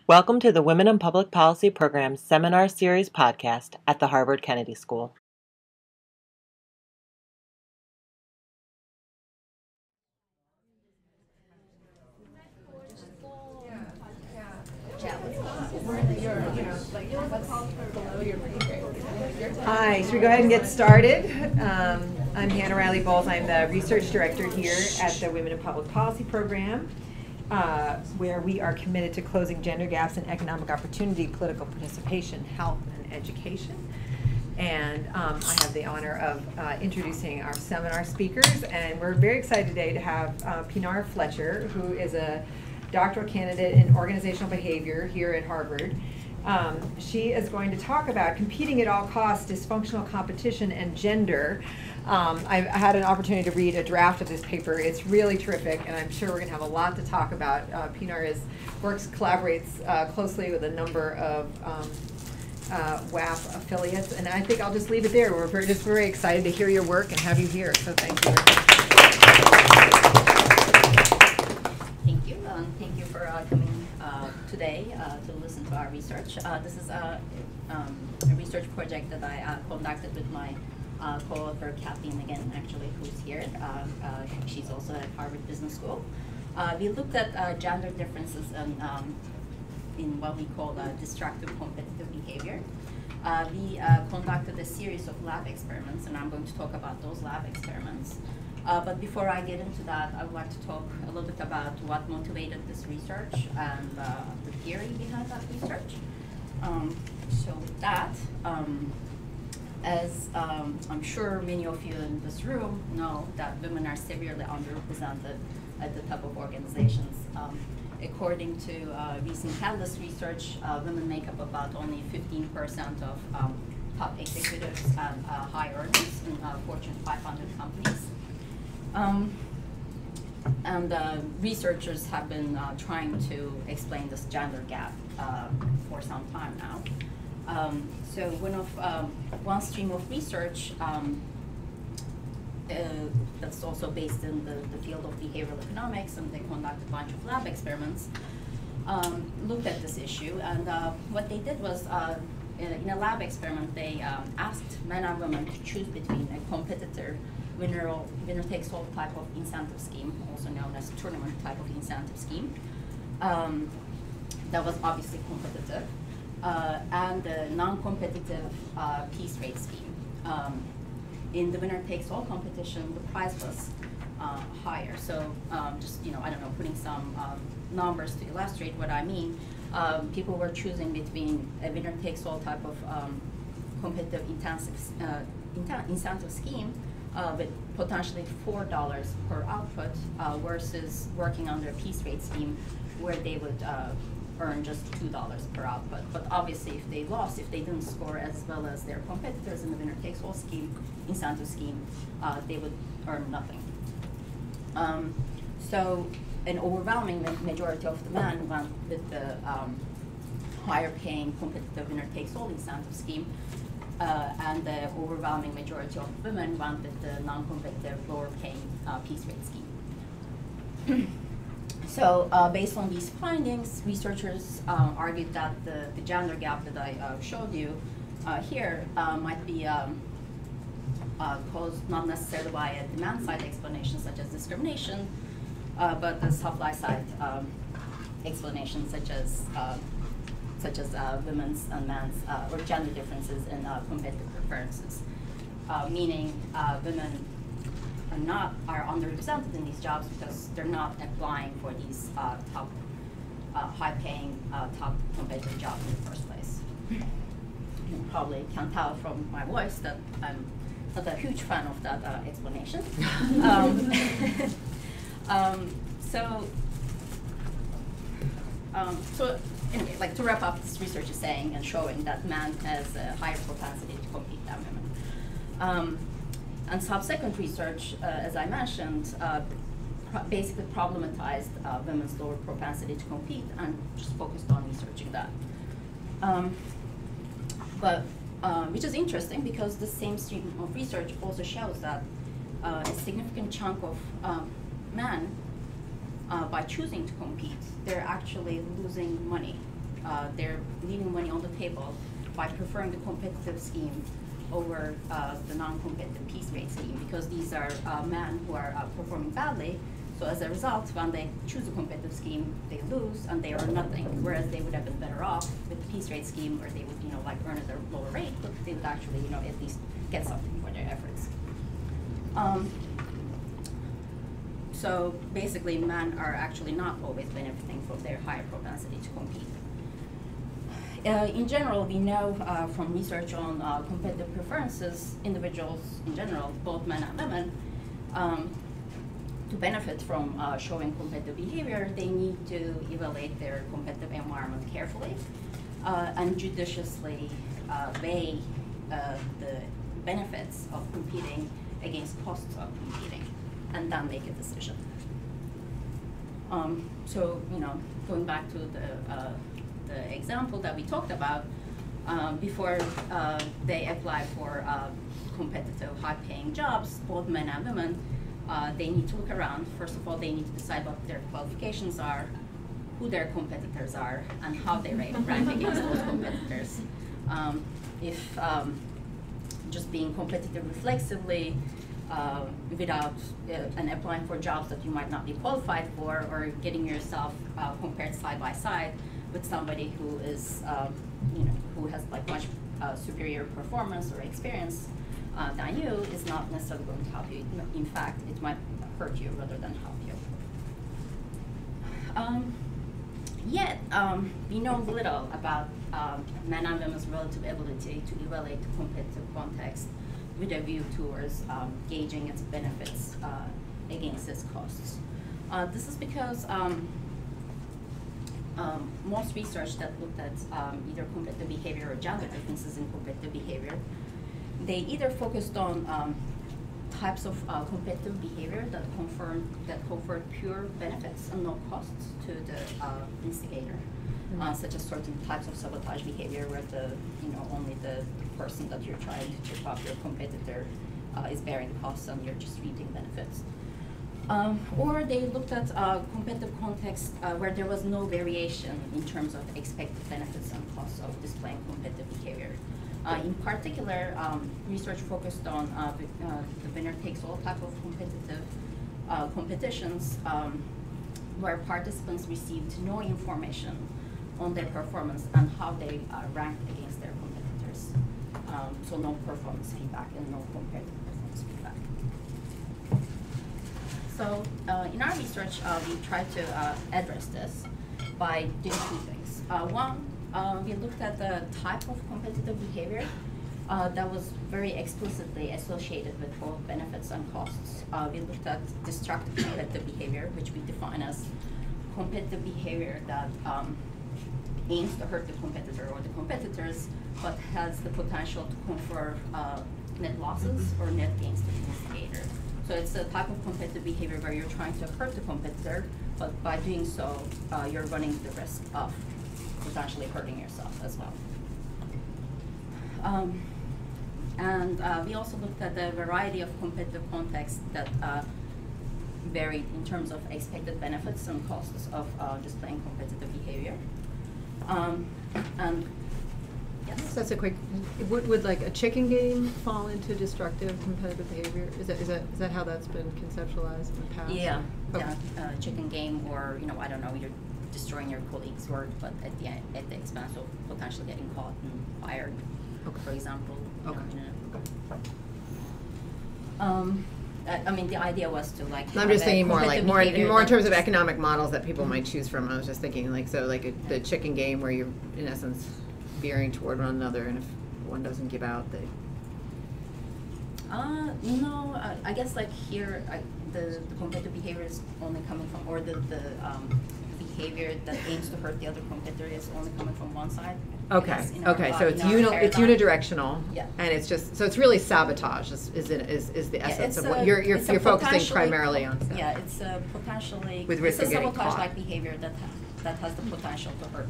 Welcome to the Women in Public Policy Program's Seminar Series podcast at the Harvard Kennedy School. Hi, should we go ahead and get started? I'm Hannah Riley Bowles. I'm the research director here at the Women in Public Policy Program, where we are committed to closing gender gaps in economic opportunity, political participation, health, and education. And I have the honor of introducing our seminar speakers, and we're very excited today to have Pinar Fletcher, who is a doctoral candidate in organizational behavior here at Harvard. She is going to talk about competing at all costs, dysfunctional competition, and gender. I've had an opportunity to read a draft of this paper. It's really terrific, and I'm sure we're going to have a lot to talk about. Pinar collaborates closely with a number of WAP affiliates, and I think I'll just leave it there. We're just very excited to hear your work and have you here, so thank you. Thank you. Thank you for coming today to listen to our research. This is a research project that I conducted with my co-author Kathleen McGinn, actually, who's here. She's also at Harvard Business School. We looked at gender differences in what we call destructive competitive behavior. We conducted a series of lab experiments, and I'm going to talk about those lab experiments. But before I get into that, I would like to talk a little bit about what motivated this research and the theory behind that research. So with that, as I'm sure many of you in this room know, that women are severely underrepresented at the top of organizations. According to recent Catalyst research, women make up about only 15% of top executives and high earners in Fortune 500 companies. And researchers have been trying to explain this gender gap for some time now. So one stream of research that's also based in the field of behavioral economics, and they conducted a bunch of lab experiments, looked at this issue. And what they did was, in a lab experiment, they asked men and women to choose between a competitor winner-takes-all type of incentive scheme, also known as tournament type of incentive scheme, that was obviously competitive, and the non-competitive piece rate scheme. In the winner-takes-all competition, the prize was higher. So just, I don't know, putting some numbers to illustrate what I mean, people were choosing between a winner-takes-all type of competitive incentive scheme with potentially $4 per output versus working under a piece rate scheme where they would earn just $2 per output. But obviously if they lost, if they didn't score as well as their competitors in the winner-takes-all scheme, incentive scheme, they would earn nothing. So an overwhelming majority of the men went with the higher paying competitive winner-takes-all incentive scheme, and the overwhelming majority of women went with the non-competitive, lower-paying piece rate scheme. So based on these findings, researchers argued that the gender gap that I showed you here might be caused not necessarily by a demand-side explanation such as discrimination, but the supply-side explanation such as women's and men's or gender differences in competitive preferences, meaning women are underrepresented in these jobs because they're not applying for these top, high-paying, top competitive jobs in the first place. You probably can tell from my voice that I'm not a huge fan of that explanation. So anyway, like to wrap up, this research is saying and showing that man has a higher propensity to compete than women. And subsequent research, as I mentioned, basically problematized women's lower propensity to compete and just focused on researching that. Which is interesting because the same stream of research also shows that a significant chunk of men, by choosing to compete, they're actually losing money they're leaving money on the table by preferring the competitive scheme over the non-competitive piece rate scheme, because these are men who are performing badly. So as a result, when they choose a competitive scheme, they lose and they earn nothing. Whereas they would have been better off with the piece rate scheme, where they would, like earn at a lower rate, but they would actually, at least get something for their efforts. So basically, men are actually not always benefiting from their higher propensity to compete. In general, we know from research on competitive preferences, individuals in general, both men and women, to benefit from showing competitive behavior, they need to evaluate their competitive environment carefully and judiciously weigh the benefits of competing against costs of competing, and then make a decision. So, going back to the example that we talked about, before they apply for competitive, high-paying jobs, both men and women, they need to look around. First of all, they need to decide what their qualifications are, who their competitors are, and how they rank against those competitors. If just being competitive reflexively without and applying for jobs that you might not be qualified for, or getting yourself compared side by side with somebody who is, who has like much superior performance or experience than you, is not necessarily going to help you. In fact, it might hurt you rather than help you. Yet, we know little about men and women's relative ability to evaluate the competitive context with a view towards gauging its benefits against its costs. This is because most research that looked at either competitive behavior or gender differences in competitive behavior, they either focused on types of competitive behavior that conferred pure benefits and no costs to the instigator, such as certain types of sabotage behavior where only the person that you're trying to chip off, your competitor, is bearing costs and you're just reaping benefits. Or they looked at competitive context where there was no variation in terms of expected benefits and costs of displaying competitive behavior. In particular, research focused on the winner-takes-all type of competitive competitions where participants received no information on their performance and how they ranked against their competitors. So no performance feedback and no comparative performance feedback. So in our research, we tried to address this by doing two things. One, we looked at the type of competitive behavior that was very explicitly associated with both benefits and costs. We looked at destructive competitive behavior, which we define as competitive behavior that aims to hurt the competitor or the competitors, but has the potential to confer net losses or net gains to the instigator. So it's a type of competitive behavior where you're trying to hurt the competitor, but by doing so, you're running the risk of potentially hurting yourself as well. And we also looked at the variety of competitive contexts that varied in terms of expected benefits and costs of displaying competitive behavior. And yes. So that's a quick. Would like a chicken game fall into destructive competitive behavior? Is that how that's been conceptualized in the past? Yeah, okay. Yeah. Chicken game, or I don't know, you're destroying your colleague's work, but at the expense of potentially getting caught and fired, okay, for example. Okay. I mean, the idea was to like. I'm just thinking more in terms of economic models that people might choose from. I was just thinking the chicken game where you're in essence veering toward one another, and if one doesn't give out, they. No, I guess like here, the competitive behavior is only coming from, or the behavior that aims to hurt the other competitor is only coming from one side. Okay. Okay. So it's unidirectional. Yeah. And it's just it's really sabotage is the essence of what you're focusing primarily on. So. Yeah, it's potentially with risk of getting caught. Sabotage-like behavior that has the potential to hurt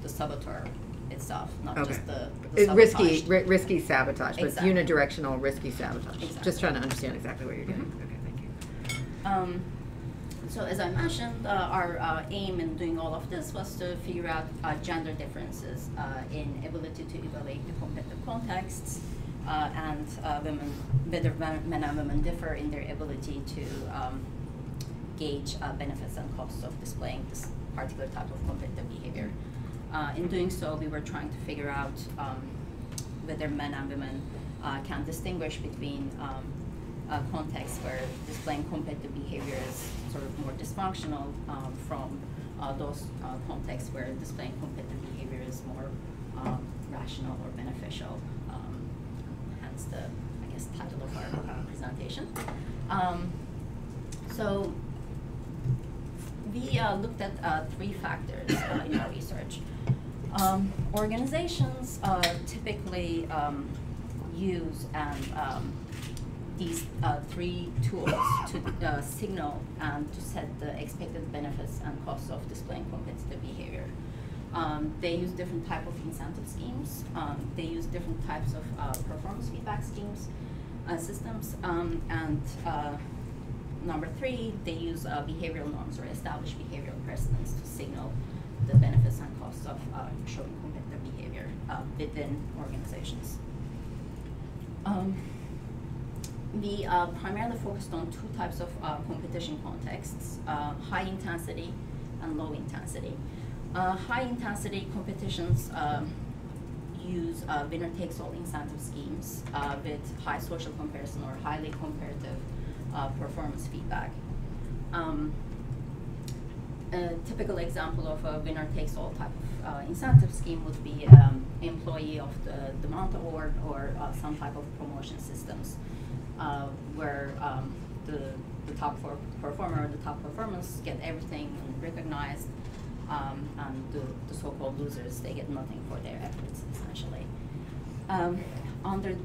the saboteur itself, not just the risky sabotage, but exactly. Unidirectional risky sabotage. Exactly. Just trying to understand exactly what you're getting. Okay, thank you. So as I mentioned, our aim in doing all of this was to figure out gender differences in ability to evaluate the competitive contexts, and women, whether men and women differ in their ability to gauge benefits and costs of displaying this particular type of competitive behavior. In doing so, we were trying to figure out whether men and women can distinguish between contexts where displaying competitive behavior is sort of more dysfunctional from those contexts where displaying competitive behavior is more rational or beneficial. Hence the, I guess, title of our presentation. So we looked at 3 factors in our research. Organizations typically use these 3 tools to signal and to set the expected benefits and costs of displaying competitive behavior. They use different type of incentive schemes. They use different types of performance feedback schemes, systems, and number 3, they use behavioral norms or established behavioral precedents to signal the benefits and costs of showing competitive behavior within organizations. We primarily focused on 2 types of competition contexts, high intensity and low intensity. High intensity competitions use winner-takes-all incentive schemes with high social comparison or highly comparative performance feedback. A typical example of a winner-takes-all type of incentive scheme would be employee of the month award or some type of promotion systems where the top performer or the top performance get everything recognized, and the so-called losers, they get nothing for their efforts, essentially. Under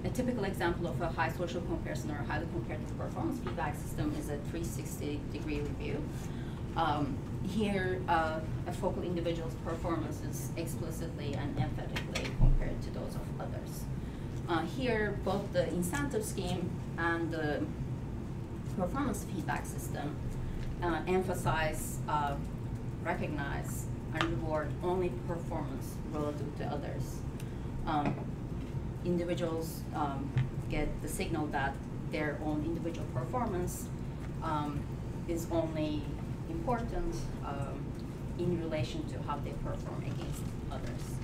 a typical example of a high social comparison or highly comparative performance feedback system is a 360-degree review. Here, a focal individual's performance is explicitly and emphatically compared to those of others. Here, both the incentive scheme and the performance feedback system emphasize, recognize, and reward only performance relative to others. Individuals get the signal that their own individual performance is only important in relation to how they perform against others.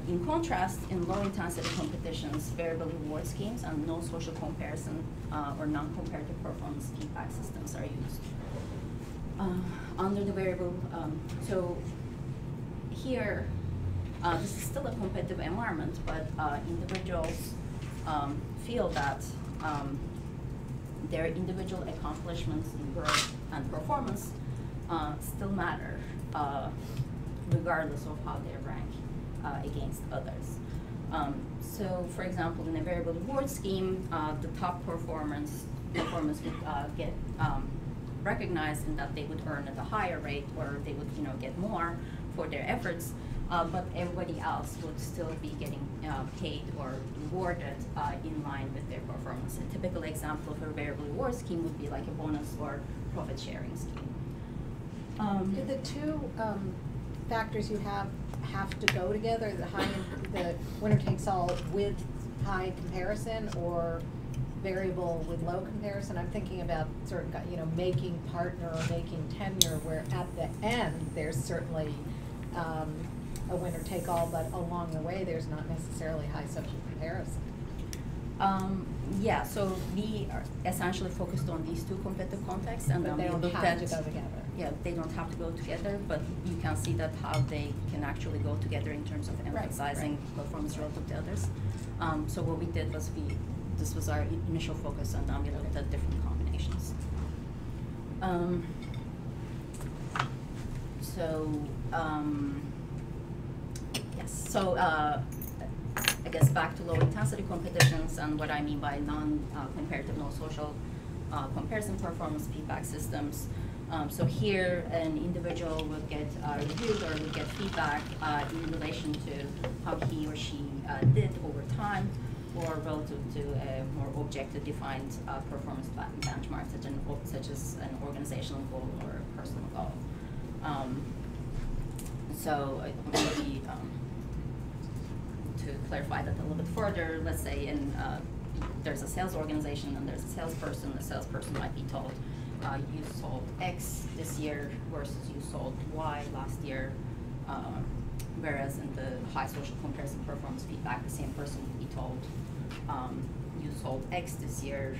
In contrast, in low-intensity competitions, variable reward schemes and no social comparison or non-comparative performance feedback systems are used. Under the variable, so here, this is still a competitive environment, but individuals feel that their individual accomplishments in growth and performance still matter, regardless of how they rank against others. So, for example, in a variable reward scheme, the top performance would get recognized in that they would earn at a higher rate, or they would, get more for their efforts. But everybody else would still be getting paid or rewarded in line with their performance. A typical example of a variable reward scheme would be like a bonus or profit sharing scheme. Do the 2 factors you have to go together, the winner takes all with high comparison or variable with low comparison? I'm thinking about sort of, making partner or making tenure, where at the end there's certainly a winner-take-all, but along the way there's not necessarily high social comparison. Yeah, so we are essentially focused on these 2 competitive contexts, and but then they we don't looked have at, to go together. Yeah, they don't have to go together, but you can see that how they can actually go together in terms of emphasizing performance relative to others. So what we did was this was our initial focus, and then we looked at different combinations. Yes, so I guess back to low intensity competitions and what I mean by non-comparative, no social comparison performance feedback systems. So here an individual would get reviewed or would get feedback in relation to how he or she did over time. or relative to a more objective defined performance benchmark, such as an organizational goal or a personal goal. So maybe to clarify that a little bit further, let's say there's a sales organization and there's a salesperson. The salesperson might be told, you sold X this year versus you sold Y last year. Whereas in the high social comparison performance feedback, the same person would be told, you sold X this year,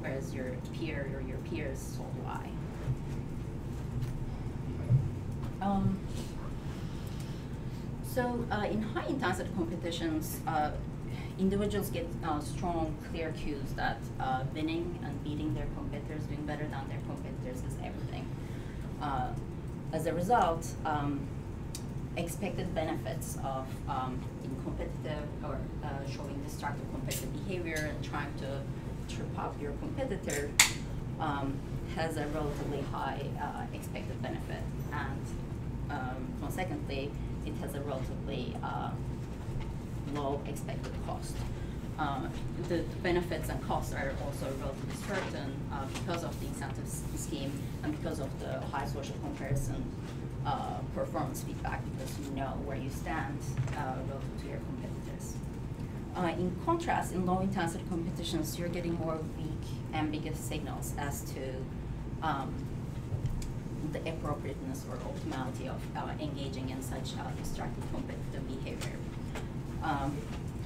whereas your peer or your peers sold Y. So in high intensity competitions, individuals get strong, clear cues that winning and beating their competitors, doing better than their competitors is everything. As a result, expected benefits of being competitive or showing destructive competitive behavior and trying to trip up your competitor has a relatively high expected benefit, and consequently, it has a relatively low expected cost. The benefits and costs are also relatively certain because of the incentive scheme and because of the high social comparison performance feedback, because you know where you stand relative to your competitors. In contrast, in low intensity competitions, you're getting more weak, ambiguous signals as to the appropriateness or optimality of engaging in such destructive competitive behavior.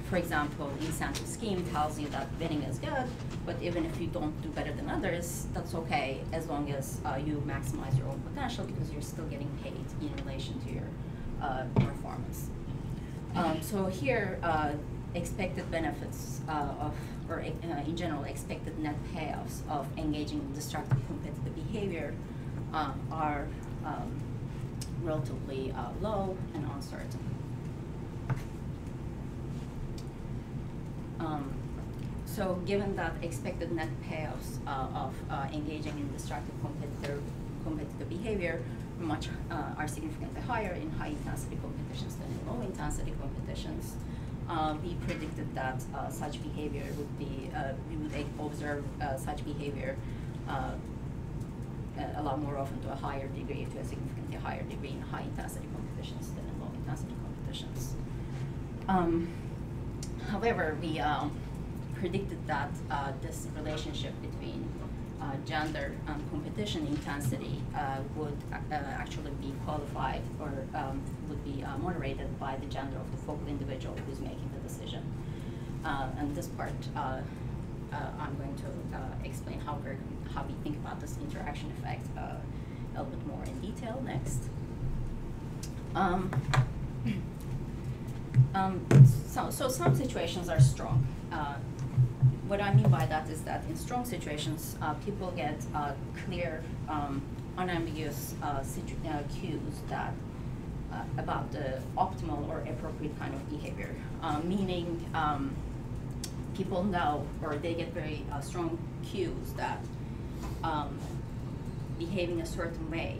For example, the incentive scheme tells you that winning is good, but even if you don't do better than others, that's okay as long as you maximize your own potential because you're still getting paid in relation to your performance. So here, expected benefits or in general, expected net payoffs of engaging in destructive competitive behavior are relatively low and uncertain. So given that expected net payoffs of engaging in destructive competitive behavior are significantly higher in high intensity competitions than in low intensity competitions, we predicted that such behavior would be, we would observe such behavior a lot more often to a higher degree, to a significantly higher degree in high intensity competitions than in low intensity competitions. However, we predicted that this relationship between gender and competition intensity would actually be qualified or would be moderated by the gender of the focal individual who's making the decision. And this part, I'm going to explain how we think about this interaction effect a little bit more in detail next. So some situations are strong. What I mean by that is that in strong situations, people get clear, unambiguous cues that about the optimal or appropriate kind of behavior, meaning people know, or they get very strong cues that behaving a certain way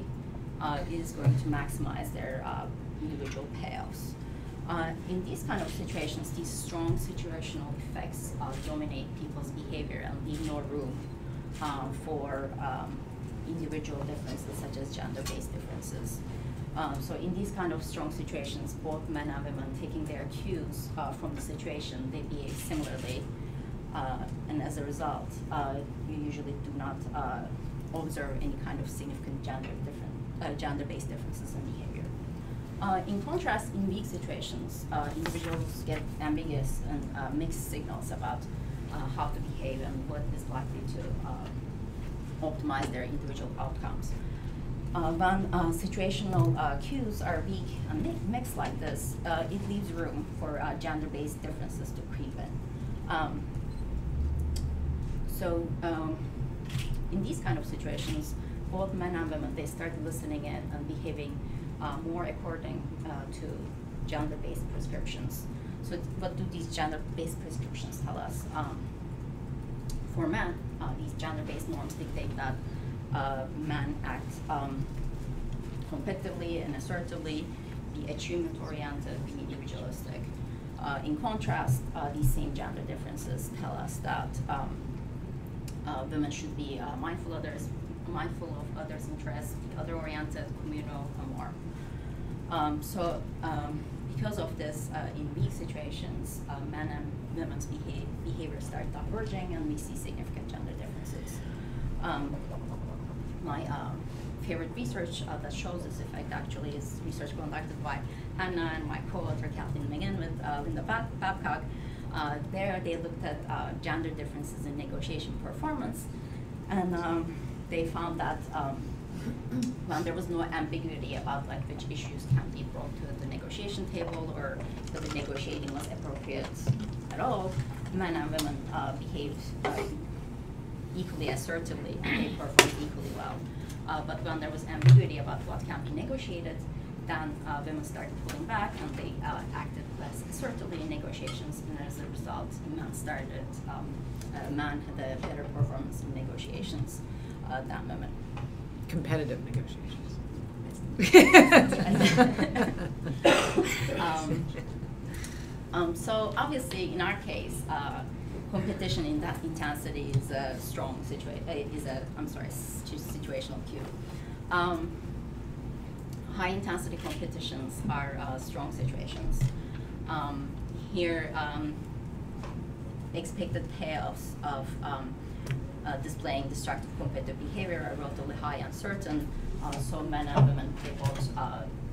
is going to maximize their individual payoffs. In these kind of situations, these strong situational effects dominate people's behavior and leave no room for individual differences such as gender-based differences. So in these kind of strong situations, both men and women taking their cues from the situation, they behave similarly. And as a result, you usually do not observe any kind of significant gender-based differences in behavior. In contrast, in weak situations, individuals get ambiguous and mixed signals about how to behave and what is likely to optimize their individual outcomes. When situational cues are weak and mixed like this, it leaves room for gender-based differences to creep in. So in these kind of situations, both men and women, they start listening in and behaving more according to gender-based prescriptions. So what do these gender-based prescriptions tell us? For men, these gender-based norms dictate that men act competitively and assertively, be achievement-oriented, be individualistic. In contrast, these same gender differences tell us that women should be mindful of others' interests, be other-oriented, communal, and more. Because of this, in weak situations, men and women's behavior start diverging, and we see significant gender differences. My favorite research that shows this effect actually is research conducted by Hannah and my co-author Kathleen McGinn with Linda Babcock. There they looked at gender differences in negotiation performance, and they found that when there was no ambiguity about like which issues can be brought to the negotiation table or whether negotiating was appropriate at all, men and women behaved equally assertively and they performed equally well. But when there was ambiguity about what can be negotiated, then women started pulling back and they acted less assertively in negotiations, and as a result, men had a better performance in negotiations than women. Competitive negotiations. So obviously, in our case, competition in that intensity is a strong situational cue. High intensity competitions are strong situations. Here, expected payoffs of displaying destructive competitive behavior are relatively high and certain. So men and women, they both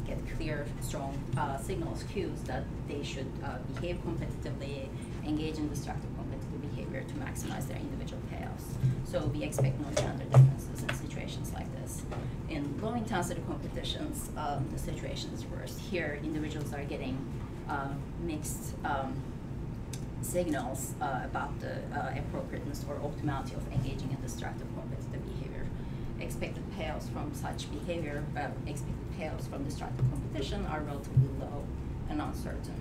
get clear, strong signals, cues that they should behave competitively, engage in destructive competitive behavior to maximize their individual payoffs. So we expect no gender differences in situations like this. In low intensity competitions, the situation is worse. Here, individuals are getting mixed signals about the appropriateness or optimality of engaging in destructive competitive behavior. Expected payoffs from such behavior, expected payoffs from destructive competition are relatively low and uncertain.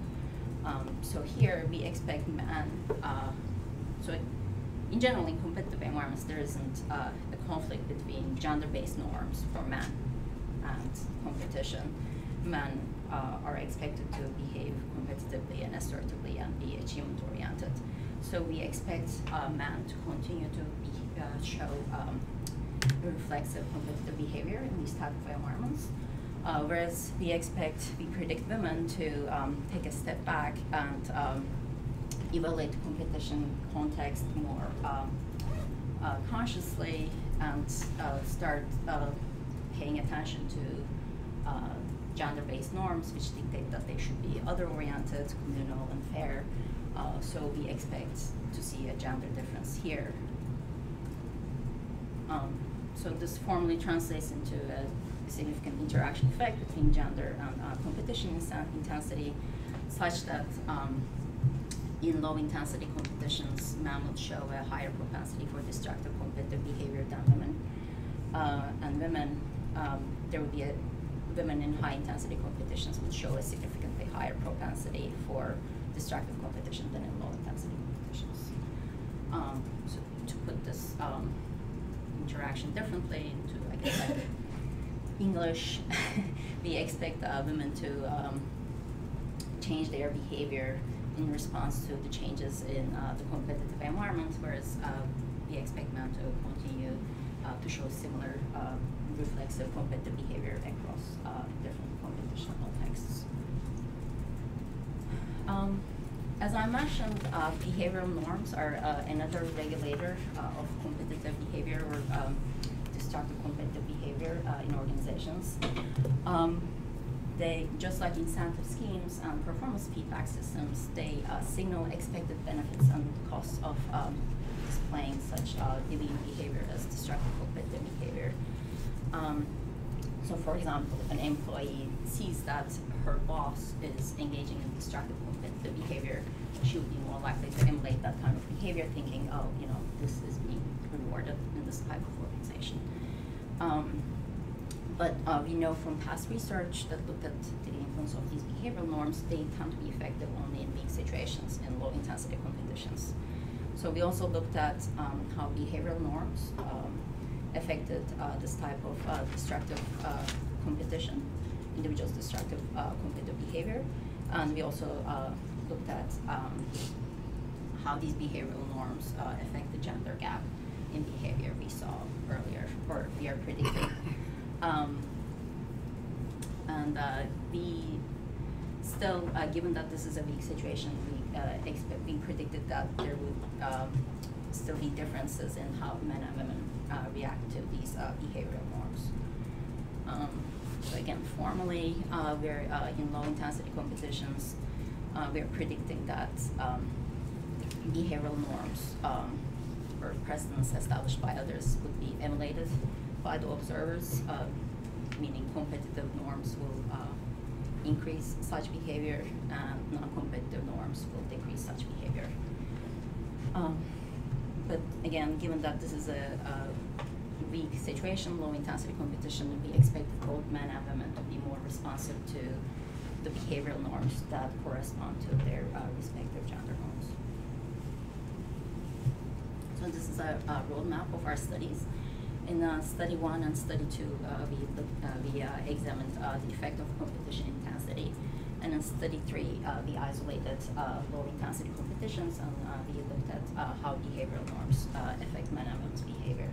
So here we expect men, so in general in competitive environments there isn't a conflict between gender-based norms for men and competition. Men are expected to behave competitively and assertively and be achievement-oriented. So we expect men to continue to show reflexive competitive behavior in these type of environments, whereas we predict women to take a step back and evaluate competition context more consciously and start paying attention to gender-based norms which dictate that they should be other-oriented, communal, and fair. So we expect to see a gender difference here. So this formally translates into a significant interaction effect between gender and competition intensity, such that in low-intensity competitions, men would show a higher propensity for destructive competitive behavior than women. And women, women in high-intensity competitions would show a significantly higher propensity for destructive competition than in low-intensity competitions. So to put this interaction differently into, I guess, like English, we expect women to change their behavior in response to the changes in the competitive environment, whereas we expect men to continue to show similar reflexive competitive behavior across different competition contexts. As I mentioned, behavioral norms are another regulator of competitive behavior or destructive competitive behavior in organizations. They, just like incentive schemes and performance feedback systems, they signal expected benefits and costs of displaying such deviant behavior as destructive competitive behavior. So for example, if an employee sees that her boss is engaging in destructive competitive behavior, she would be more likely to emulate that kind of behavior, thinking, oh, you know, this is being rewarded in this type of organization. But we know from past research that looked at the influence of these behavioral norms, they tend to be effective only in weak situations in low intensity conditions. So we also looked at how behavioral norms affected this type of destructive competition, individuals' destructive competitive behavior. And we also looked at how these behavioral norms affect the gender gap in behavior we saw earlier, or we are predicting. And we still, given that this is a weak situation, we predicted that there would still be differences in how men and women react to these behavioral norms. So again, formally, we're in low intensity competitions, we're predicting that behavioral norms or precedents established by others would be emulated by the observers, meaning competitive norms will increase such behavior and non-competitive norms will decrease such behavior. But again, given that this is a weak situation, low intensity competition, we expect both men and women to be more responsive to the behavioral norms that correspond to their respective gender norms. So this is a roadmap of our studies. In study 1 and study 2, we examined the effect of competition intensity. And in study 3, we isolated low intensity competitions, and we looked at how behavioral norms affect men and women's behavior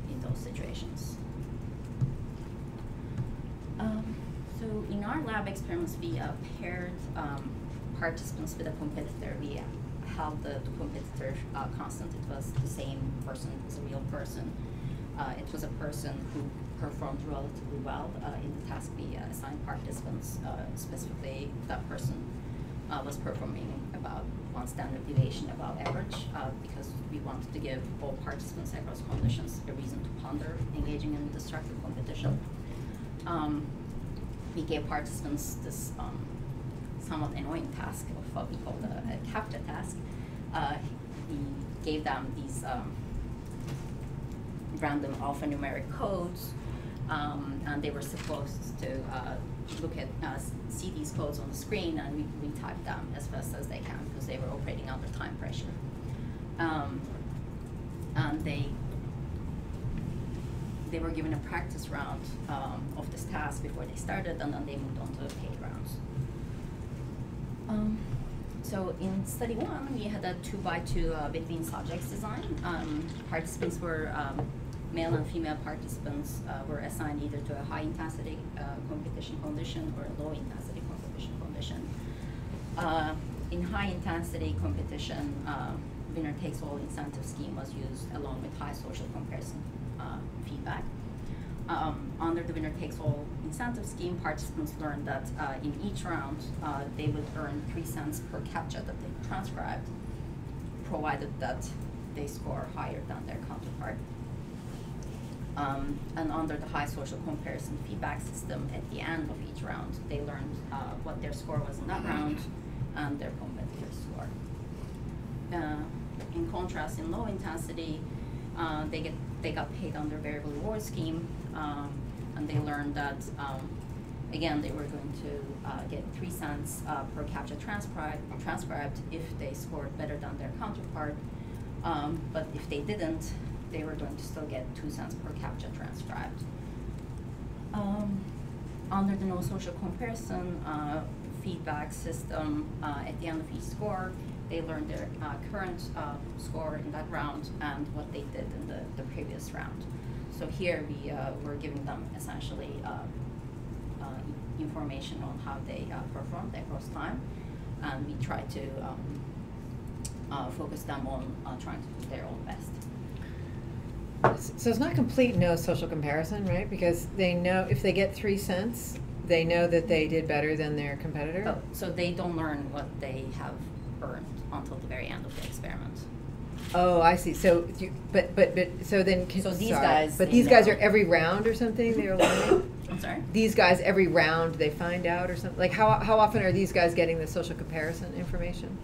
in those situations. So in our lab experiments, we paired participants with a competitor. We held the competitor constant. It was the same person, it was a real person. It was a person who performed relatively well in the task we assigned participants. Specifically, that person was performing about 1 standard deviation above average because we wanted to give all participants across conditions a reason to ponder engaging in destructive competition. We gave participants this somewhat annoying task of what we called a capture task. We gave them these random alphanumeric codes, and they were supposed to look at, see these codes on the screen and retype them as fast as they can because they were operating under time pressure. And they were given a practice round of this task before they started, and then they moved on to the paid rounds. So in study 1, we had a 2x2 between subjects design. Participants were male and female participants were assigned either to a high intensity competition condition or a low intensity competition condition. In high intensity competition, winner takes all incentive scheme was used along with high social comparison feedback. Under the winner takes all incentive scheme, participants learned that in each round they would earn 3 cents per captcha that they transcribed, provided that they score higher than their counterpart. And under the high social comparison feedback system, at the end of each round, they learned what their score was in that round and their competitor's score. In contrast, in low intensity, they got paid under variable reward scheme, and they learned that again they were going to get 3 cents per captcha transcribed if they scored better than their counterpart, but if they didn't, they were going to still get 2 cents per captcha transcribed. Under the no social comparison feedback system, at the end of each score, they learned their current score in that round and what they did in the previous round. So here we were giving them essentially information on how they performed across time, and we tried to focus them on trying to do their own best. So it's not complete no social comparison, right? Because they know if they get 3 cents, they know that they did better than their competitor? Oh, so they don't learn what they have earned until the very end of the experiment. Oh, I see. So, so then, So these guys. But these guys are every round or something they're learning? I'm sorry? These guys every round they find out or something? Like how often are these guys getting the social comparison information?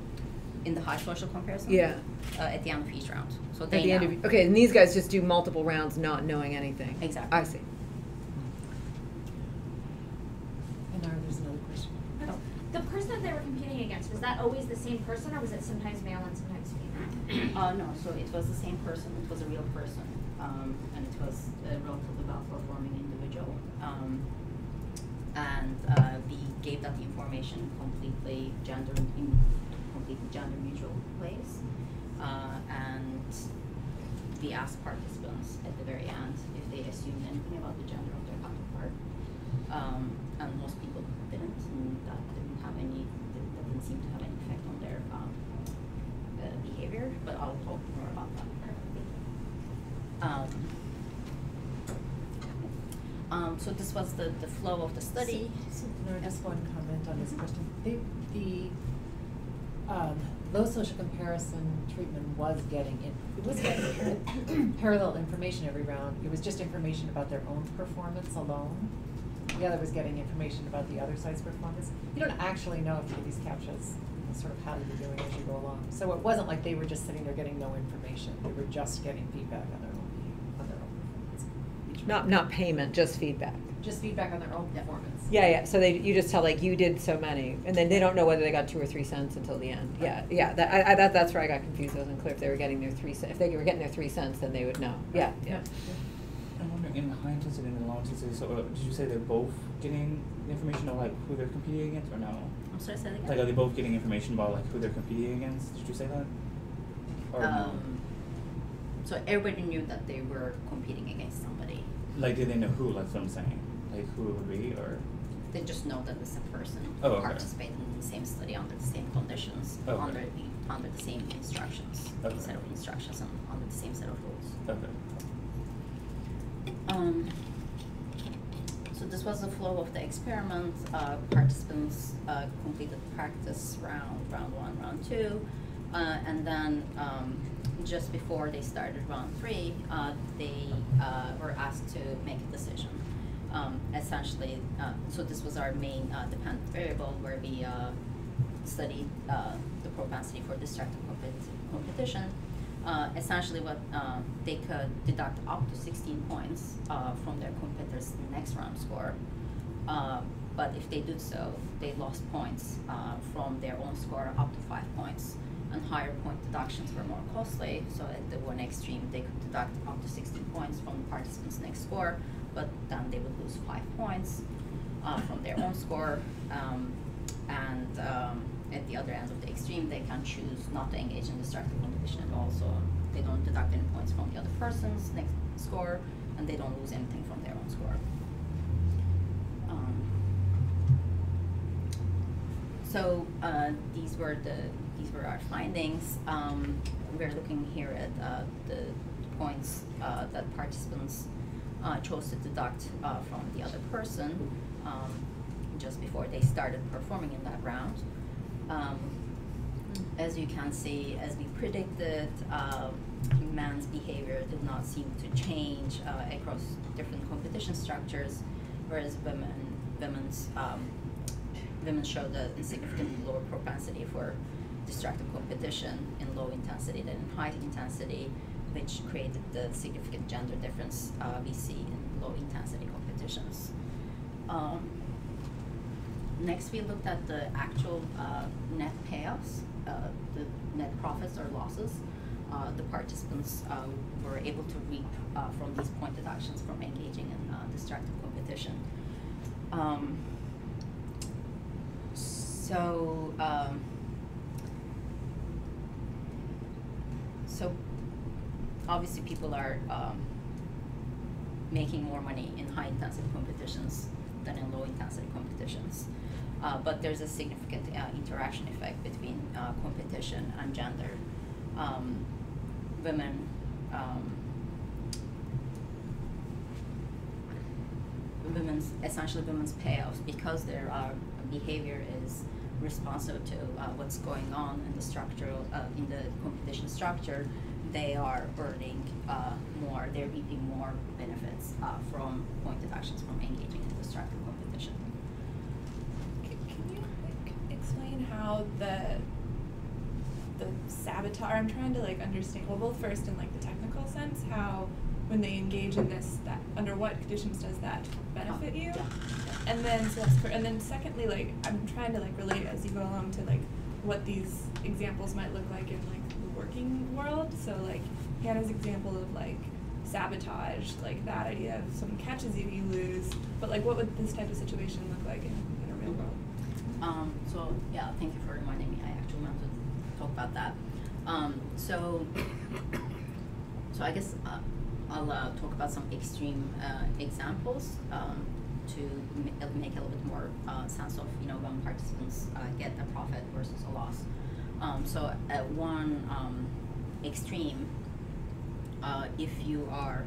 In the high social comparison? Yeah. At the end of each round. So At they the know. end of, okay, and these guys just do multiple rounds not knowing anything. Exactly. I see. Pinar, there's another question. Oh. The person that they were competing against, was that always the same person, or was it sometimes male and sometimes female? No, so it was the same person. It was a real person, and it was a relatively well-performing individual. And we gave that information completely gender completely gender neutral ways. And we asked participants at the very end if they assumed anything about the gender of their counterpart. And most people didn't, and that didn't seem to have any effect on their behavior, but I'll talk more about that. So this was the flow of the study. Just one comment on this question. The low social comparison treatment was getting parallel information every round. It was just information about their own performance alone. The other was getting information about the other side's performance. You don't actually know if these CAPTCHAs sort of how they're doing as you go along. So it wasn't like they were just sitting there getting no information. They were just getting feedback on their own performance. Not payment, just feedback. Just feedback on their own performance. Yeah. So you just tell like you did so many, and then they don't know whether they got 2 or 3 cents until the end. Yeah. That's where I got confused. I wasn't clear if they were getting their 3 cents. If they were getting their 3 cents, then they would know. Yeah. I'm wondering, in high intensity and low intensity, so did you say they're both getting information on like who they're competing against, or no? I'm sorry, say that again? Like, are they both getting information about like who they're competing against? Did you say that? Or no? So everybody knew that they were competing against somebody. Like, did they know who? That's what I'm saying. Like, who it would be, or? They just know that it's a person Oh, okay. participating in the same study under the same conditions, Okay. under the same instructions, Okay. set of instructions, and under the same set of rules. Okay. So this was the flow of the experiment. Participants completed practice round 1, round 2, and then just before they started round 3, they were asked to make a decision. Essentially, so this was our main dependent variable where we studied the propensity for destructive competition. Essentially what they could deduct up to 16 points from their competitors' next round score. But if they did so, they lost points from their own score up to 5 points. And higher point deductions were more costly, so at the one extreme they could deduct up to 16 points from the participant's next score, but then they would lose 5 points from their own score. At the other end of the extreme, they can choose not to engage in destructive competition at all, so they don't deduct any points from the other person's next score, and they don't lose anything from their own score. So these were our findings. We're looking here at the points that participants chose to deduct from the other person just before they started performing in that round. As you can see, as we predicted, men's behavior did not seem to change across different competition structures, whereas women showed a significantly lower propensity for destructive competition in low intensity than in high intensity, which created the significant gender difference we see in low intensity competitions. Next, we looked at the actual net payoffs, the net profits or losses the participants were able to reap from these point deductions from engaging in destructive competition. So obviously people are making more money in high intensity competitions than in low intensity competitions. But there's a significant interaction effect between competition and gender. Women's payoffs, because their behavior is responsive to what's going on in the structural, in the competition structure, they are earning more, they're reaping more benefits from point deductions from engaging in destructive competition. Can you explain how the sabotage, I'm trying to understand, well, both first in the technical sense, how when they engage in this, that under what conditions does that benefit you? And then and then secondly, I'm trying to relate as you go along to what these examples might look like in the working world. So Hannah's example of sabotage, that idea of someone catches you, you lose. But what would this type of situation look like in a real world? So yeah, thank you for reminding me. I actually meant to talk about that. So I guess I'll talk about some extreme examples to make a little bit more sense of when participants get a profit versus a loss. So at one extreme, if you are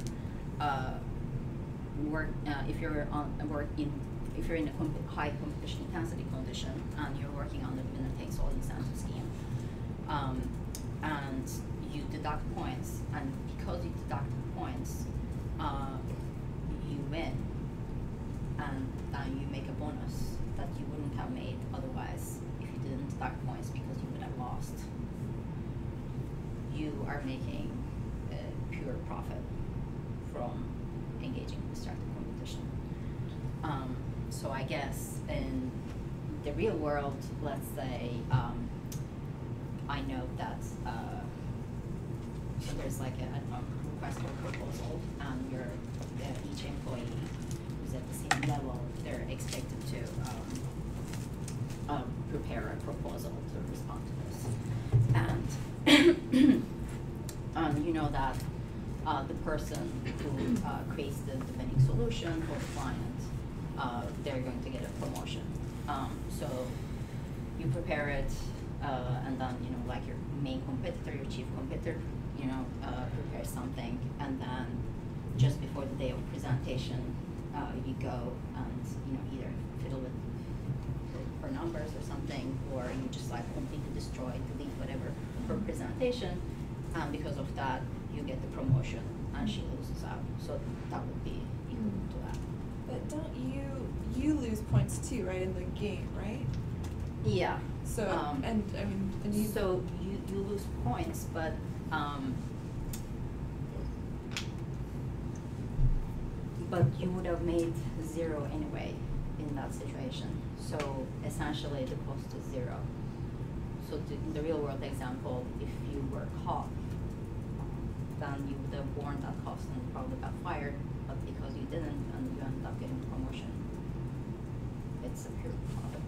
if you're in a high competition intensity condition and you're working on the winner takes all incentive scheme, and you deduct points, and because you deduct points, you win, and then you make a bonus that you wouldn't have made otherwise if you didn't deduct points because you would have lost. You are making a pure profit from engaging in destructive competition. So I guess in the real world, let's say I know that so there's like a request for proposal, and each employee who's at the same level, they're expected to prepare a proposal to respond to this. And you know that the person who creates the winning solution for the client, they're going to get a promotion. So you prepare it, and then like your main competitor, your chief competitor, prepare something, and then just before the day of presentation, you go and either fiddle with her numbers or something, or you just like completely destroy, delete whatever for presentation, and because of that you get the promotion and she loses out. So that would be equal to that. But don't you lose points too, right, in the game, right? Yeah. So and you so you lose points, but you would have made 0 anyway in that situation. So essentially the cost is 0. So in the real world example, if you were caught, then you would have borne that cost and probably got fired, but because you didn't and you ended up getting a promotion, it's a pure profit.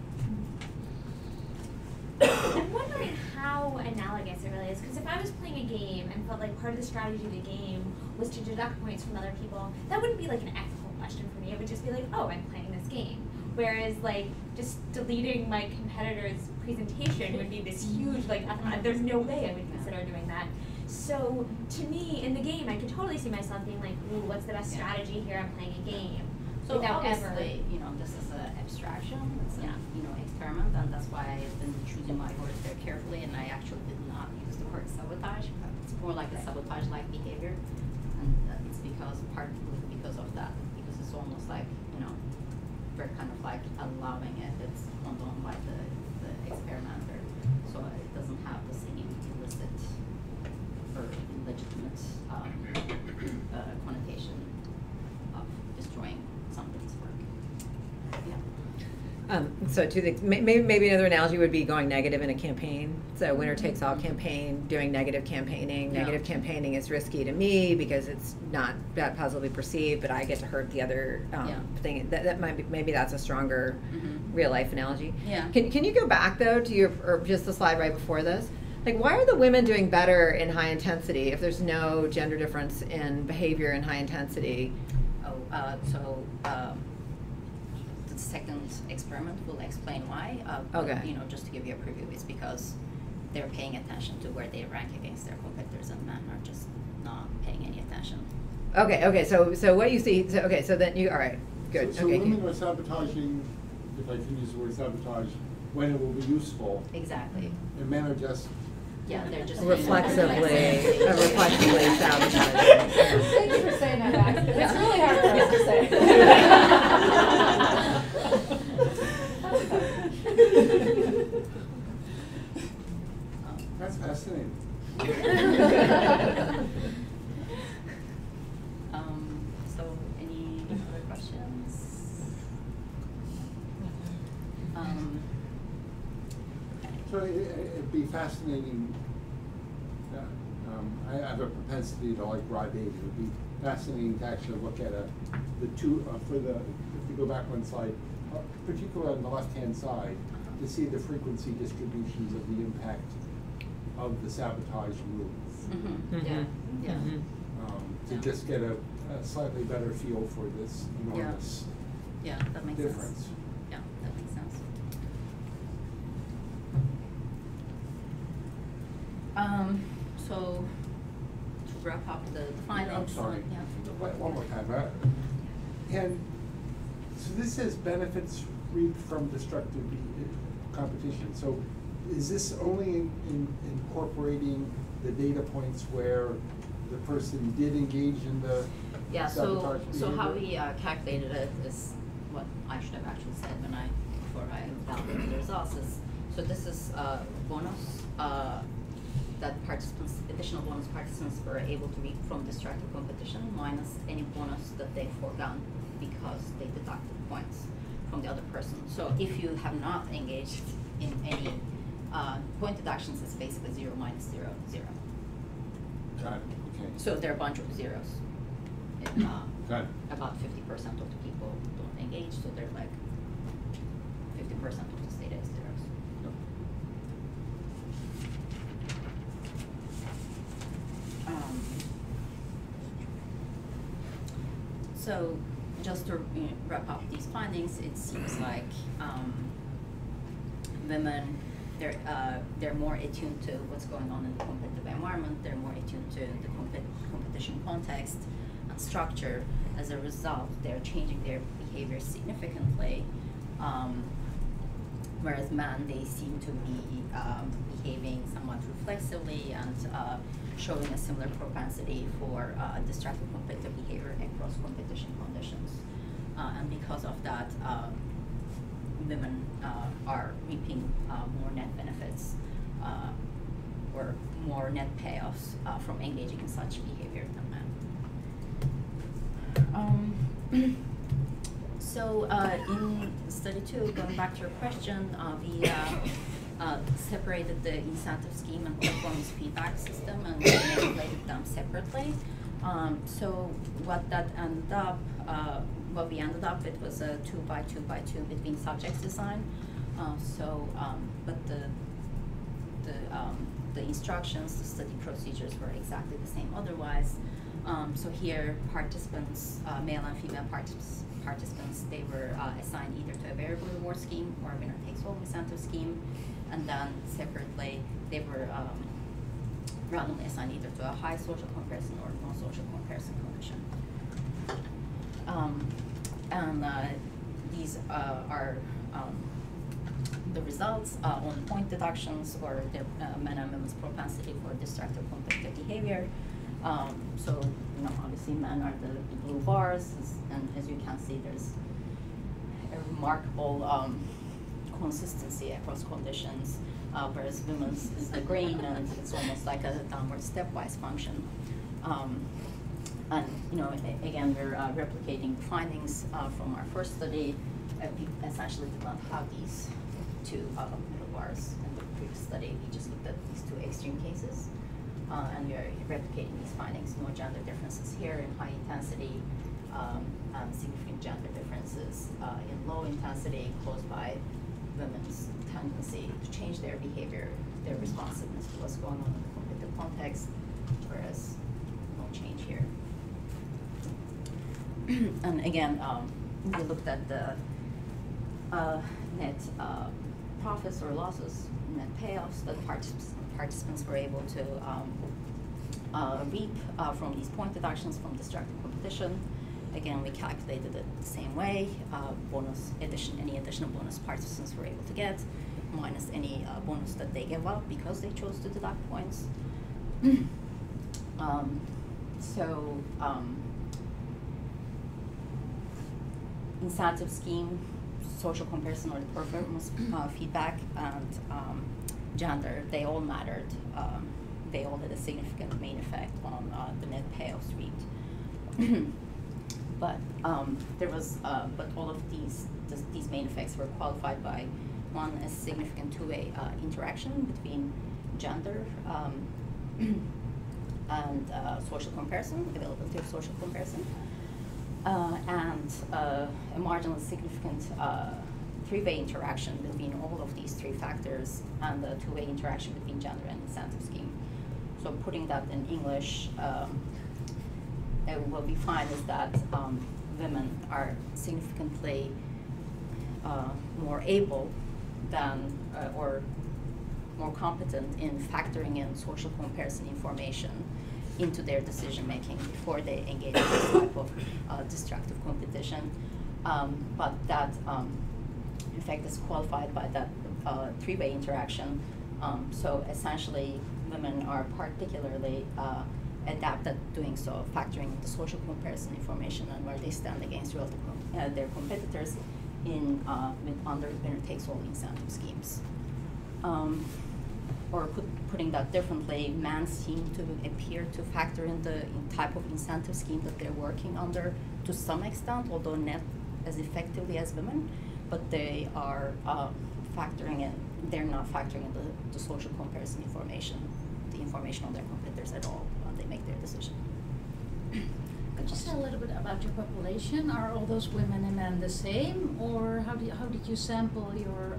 I'm wondering how analogous it really is, because if I was playing a game and felt like part of the strategy of the game was to deduct points from other people, that wouldn't be like an ethical question for me. It would just be like, oh, I'm playing this game. Whereas like just deleting my competitor's presentation would be this huge, like there's no way I would consider doing that. So to me, in the game, I could totally see myself being like, ooh, what's the best strategy here? I'm playing a game. So without obviously, this is an abstraction, it's an experiment, and that's why I've been choosing my words very carefully, and I actually did not use the word sabotage. It's more like a sabotage-like behavior, and it's partly because of that, because it's almost like, we're kind of like allowing it. It's not done by the experimenter, so it doesn't have the same illicit or illegitimate connotation of destroying somebody's work. Yeah. So maybe another analogy would be going negative in a campaign. So winner takes all campaign, doing negative campaigning. Negative campaigning is risky to me because it's not that positively perceived, but I get to hurt the other thing. That might be, maybe that's a stronger real life analogy. Yeah. Can you go back though to just the slide right before this? Like, why are the women doing better in high intensity if there's no gender difference in behavior in high intensity? The second experiment will explain why. Okay. Just to give you a preview, it's because they're paying attention to where they rank against their competitors, and men are just not paying any attention. Okay. So what you see? So then you all right? Good. So women are sabotaging, if I can use the word sabotage, when it will be useful. Exactly. And men are just. Yeah, they're just reflexively sabotaging. Thank you for saying that, Max. It's really hard for us to say. That's fascinating. So, any other questions? So it'd be fascinating. I have a propensity to like raw data. It would be fascinating to actually look at if you go back one slide, particularly on the left-hand side, to see the frequency distributions of the impact of the sabotage rules. Yeah, yeah. To just get a slightly better feel for this enormous Yeah, that makes difference. sense. Yeah, that makes sense. So to wrap up the findings. I'm sorry. Yeah. One more time. And so this says benefits reaped from destructive competition. So is this only incorporating the data points where the person did engage in the Yeah, sabotage so how behavior? we calculated it is what I should have actually said before I validated the results is, so this is bonus that additional bonus participants were able to reap from destructive competition minus any bonus that they forgone because they deducted points from the other person. So if you have not engaged in any point deductions, it's basically 0 minus 0, 0. Got it. Okay. So there are a bunch of zeros. And, Got it. about 50% of the people don't engage, so they're like 50% of the data is zeros. So just to wrap up these findings, it seems like women, they're more attuned to what's going on in the competitive environment, they're more attuned to the competition context and structure. As a result, they're changing their behavior significantly, whereas men, they seem to be behaving somewhat reflexively and showing a similar propensity for destructive competitive behavior across competition conditions. And because of that, women are reaping more net benefits or more net payoffs from engaging in such behavior than men. So in study 2, going back to your question, we separated the incentive scheme and performance feedback system and manipulated them separately. So what we ended up with was a 2 by 2 by 2 between subjects design. But the instructions, the study procedures were exactly the same otherwise. So here, participants, male and female participants, they were assigned either to a variable reward scheme or a winner-takes-all incentive scheme, and then separately, they were randomly assigned either to a high social comparison or no social comparison condition. These are the results on point deductions or the men and women's propensity for destructive competitive behavior. So, obviously men are the blue bars, and as you can see, there's a remarkable consistency across conditions, whereas women's is the green, and it's almost like a downward stepwise function. And again, we're replicating the findings from our first study. We essentially did not have these two middle bars in the previous study. We just looked at these two extreme cases. And we are replicating these findings. No gender differences here in high intensity, and significant gender differences in low intensity caused by women's tendency to change their behavior, their responsiveness to what's going on in the competitive context, whereas no change here. And again, we looked at the net profits or losses, net payoffs that participants were able to reap from these point deductions from destructive competition. Again, we calculated it the same way. Any additional bonus participants were able to get, minus any bonus that they gave up because they chose to deduct points. Incentive scheme, social comparison or the performance feedback, and gender, they all mattered. They all had a significant main effect on the net payoffs reaped. But all of these main effects were qualified by one, a significant two-way interaction between gender and social comparison, availability of social comparison, and a marginally significant three-way interaction between all of these three factors and the two-way interaction between gender and incentive scheme. So putting that in English, what we find is that women are significantly more able than or more competent in factoring in social comparison information into their decision making before they engage in this type of destructive competition. But that effect is qualified by that three-way interaction. So essentially, women are particularly adept at doing so, factoring the social comparison information and where they stand against relative their competitors in under winner-takes-all incentive schemes. Or putting that differently, men seem to appear to factor in the type of incentive scheme that they're working under to some extent, although not as effectively as women, but they are factoring in, they're not factoring in the social comparison information, the information on their competitors at all when they make their decision. Could you say a little bit about your population? Are all those women and men the same, or how did you sample your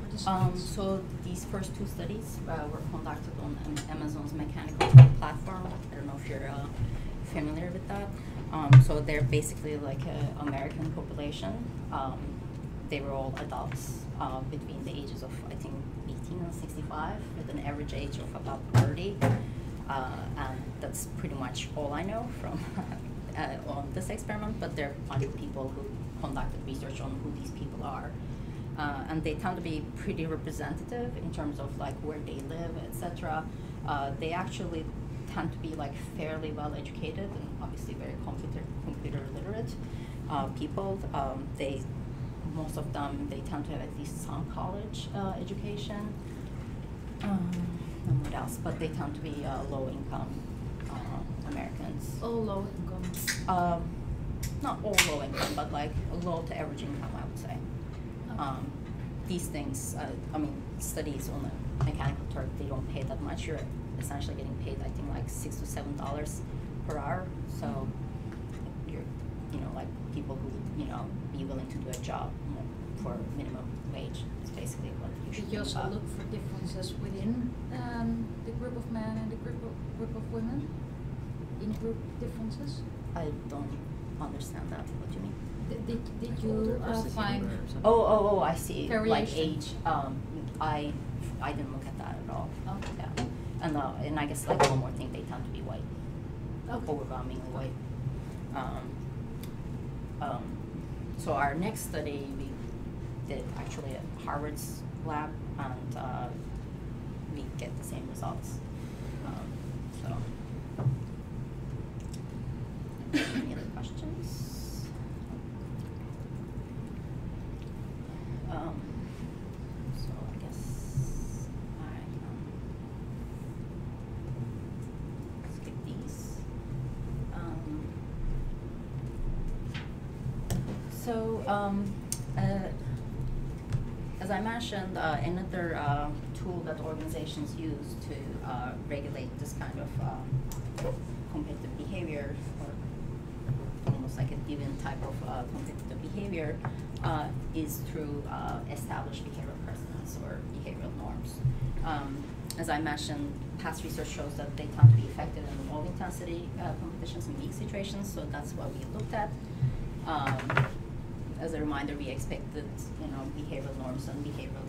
participants? So these first two studies were conducted on Amazon's mechanical platform. I don't know if you're familiar with that. So they're basically like an American population. They were all adults between the ages of, I think, 18 and 65, with an average age of about 30. And that's pretty much all I know from on this experiment, but there are other people who conducted research on who these people are. And they tend to be pretty representative in terms of like where they live, etc. They actually tend to be like fairly well educated and obviously very computer literate people. Most of them, they tend to have at least some college education. And what else? But they tend to be low income Americans. All low income. Not all low income, but like low to average income, I would say. These things, I mean, studies on the mechanical turk, they don't pay that much. You're essentially getting paid, I think, like $6 to $7 per hour. So you're, like people who, be willing to do a job for minimum wage. It's basically what you should Did you also look for differences within the group of men and the group of women? In-group differences? I don't understand that. What do you mean? Did you find? Oh, I see. Variation. Like age. I didn't look at that at all. Oh. Yeah. And I guess like one more thing, they tend to be white. Okay. Overwhelmingly white. So our next study we did actually at Harvard's lab, and we get the same results. Any other questions? So I guess I skip these. As I mentioned, another tool that organizations use to regulate this kind of competitive behavior, or almost like a given type of competitive behavior, is through established behavioral precedents or behavioral norms. As I mentioned, past research shows that they tend to be effective in low intensity competitions in weak situations, so that's what we looked at. As a reminder, we expected, behavioral norms and behavioral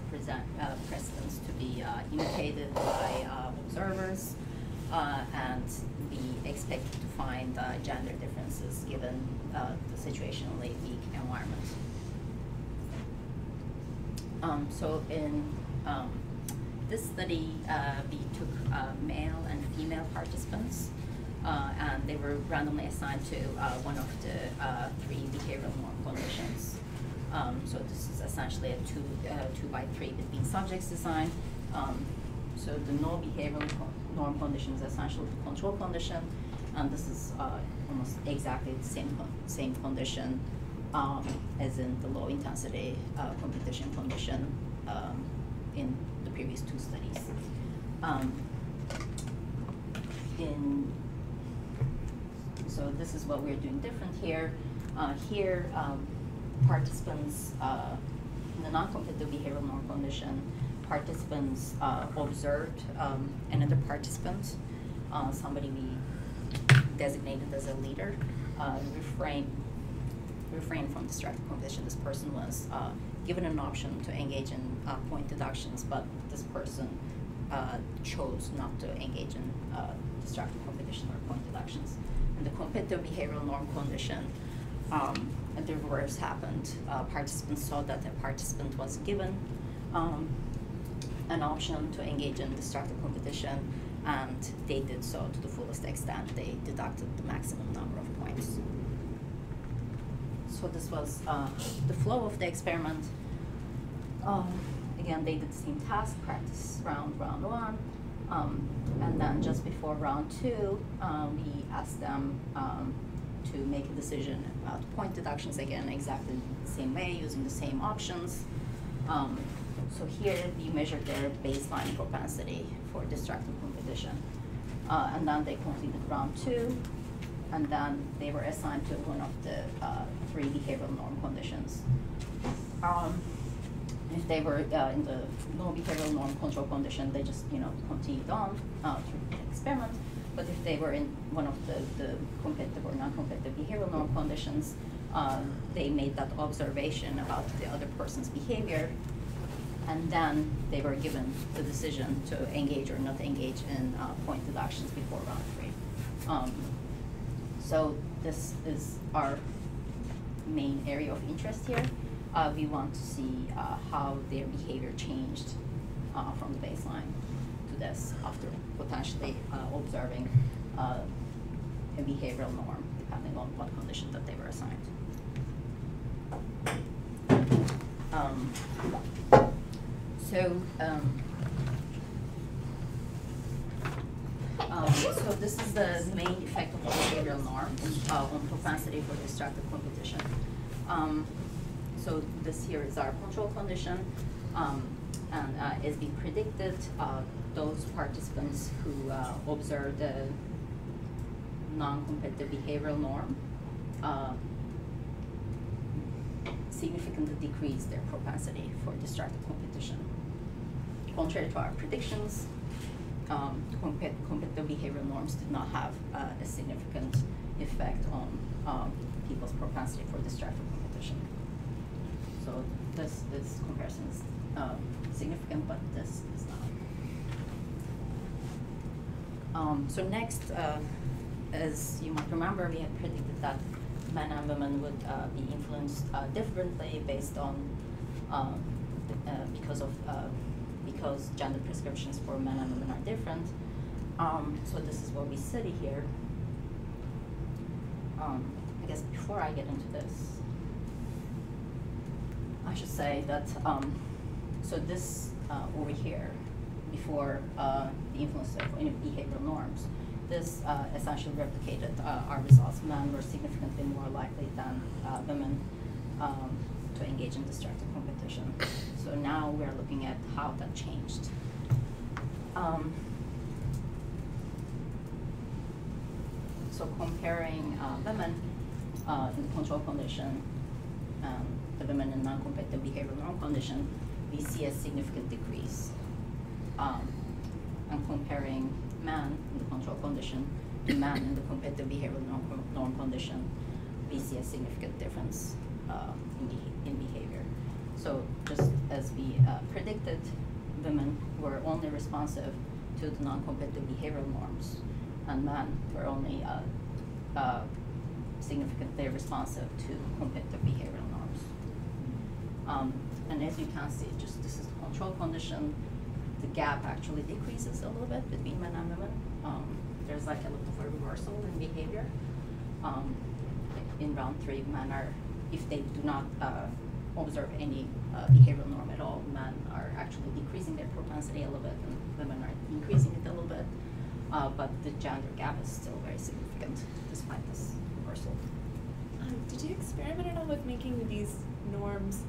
precedents to be imitated by observers, and we expected to find gender differences given the situationally weak environment. So in this study, we took male and female participants, and they were randomly assigned to one of the three behavioral norm conditions. So this is essentially a 2x3 between subjects design. So the no behavioral norm condition is essentially the control condition, and this is almost exactly the same condition as in the low intensity competition condition in the previous two studies. So this is what we're doing different here. participants, in the non-competitive behavioral norm condition, participants observed another participant, somebody we designated as a leader, refrain from destructive competition. This person was given an option to engage in point deductions, but this person chose not to engage in destructive competition or point deductions. In the competitive behavioral norm condition, the reverse happened. Participants saw that the participant was given an option to engage in destructive competition, and they did so to the fullest extent. They deducted the maximum number of points. So this was the flow of the experiment. Again, they did the same task, practice round one, and then just before round 2, we asked them to make a decision about point deductions, again, exactly the same way, using the same options. So here we measured their baseline propensity for destructive competition. And then they completed round 2, and then they were assigned to one of the 3 behavioral norm conditions. If they were in the no behavioral norm control condition, they just continued on through the experiment. But if they were in one of the competitive or non-competitive behavioral norm conditions, they made that observation about the other person's behavior, and then they were given the decision to engage or not engage in point deductions before round 3. So this is our main area of interest here. We want to see how their behavior changed from the baseline to this after potentially observing a behavioral norm, depending on what condition that they were assigned. So this is the main effect of behavioral norms on propensity for destructive competition. So this here is our control condition, and as we predicted, those participants who observed the non-competitive behavioral norm significantly decreased their propensity for destructive competition. Contrary to our predictions, competitive behavioral norms did not have a significant effect on people's propensity for destructive competition. So this comparison is significant, but this is not. So next, as you might remember, we had predicted that men and women would be influenced differently based on because gender prescriptions for men and women are different. So this is what we study here. I guess before I get into this, I should say that so this over here, before the influence of any behavioral norms, this essentially replicated our results. Men were significantly more likely than women to engage in destructive competition. So now we're looking at how that changed. So comparing women in the control condition, the women in non-competitive behavioral norm condition, we see a significant decrease. And comparing men in the control condition to men in the competitive behavioral norm condition, we see a significant difference in behavior. So just as we predicted, women were only responsive to the non-competitive behavioral norms, and men were only significantly responsive to competitive behavioral norms. And as you can see, just this is the control condition. The gap actually decreases a little bit between men and women. There's like a little bit of a reversal in behavior. In round 3, men are, if they do not observe any behavioral norm at all, men are actually decreasing their propensity a little bit, and women are increasing it a little bit. But the gender gap is still very significant despite this reversal. Did you experiment at all with making these norms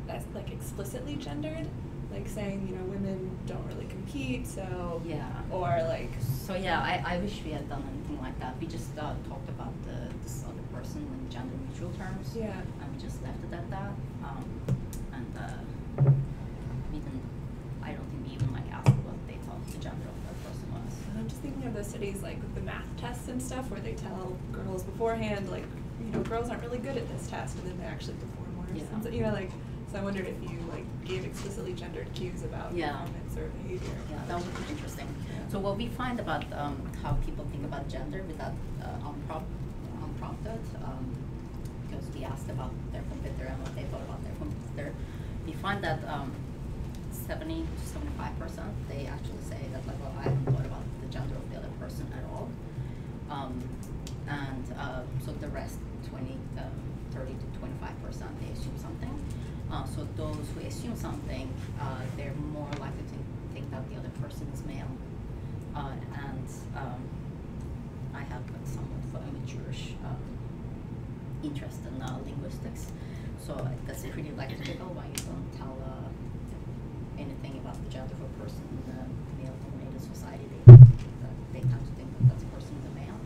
that's like explicitly gendered? Like saying, women don't really compete, so yeah. Or like so yeah. I wish we had done anything like that. We just talked about this other person in gender neutral terms. Yeah. And we just left it at that. I don't think we even like asked what they thought the gender of that person was. I'm just thinking of those studies like with the math tests and stuff where they tell girls beforehand, like, you know, girls aren't really good at this test, and then they actually perform worse. Yeah. And so, you know, like, so I wondered if you like gave explicitly gendered cues about performance or behavior. Yeah, that would be interesting. Yeah. So what we find about how people think about gender without unprompted, because we asked about their competitor and what they thought about their competitor, we find that 70 to 75% they actually say that, like, well, I haven't thought about the gender of the other person at all. So the rest, 30 to 25%, they assume something. So those who assume something, they're more likely to think that the other person is male. I have like somewhat of a amateurish interest in linguistics, so that's pretty like typical when you don't tell anything about the gender of a person in a male-dominated society. They tend to think that that person is a male.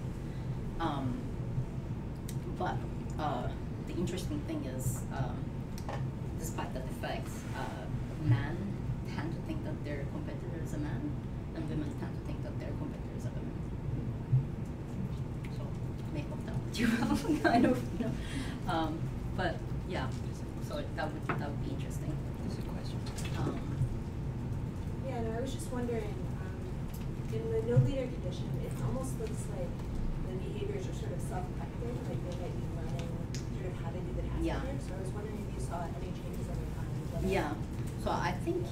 But the interesting thing is, despite that effect, men tend to think that their competitor is a man, and women tend to think that their competitor is a woman. So make of that what you will, kind of, you know. But yeah, so that would be interesting. That's a good question. Yeah, no, I was just wondering, in the no leader condition, it almost looks like the behaviors are sort of self-correcting, like they might be learning sort of how to do the task better. So I was wondering if you saw any changes over time. Yeah, so I think,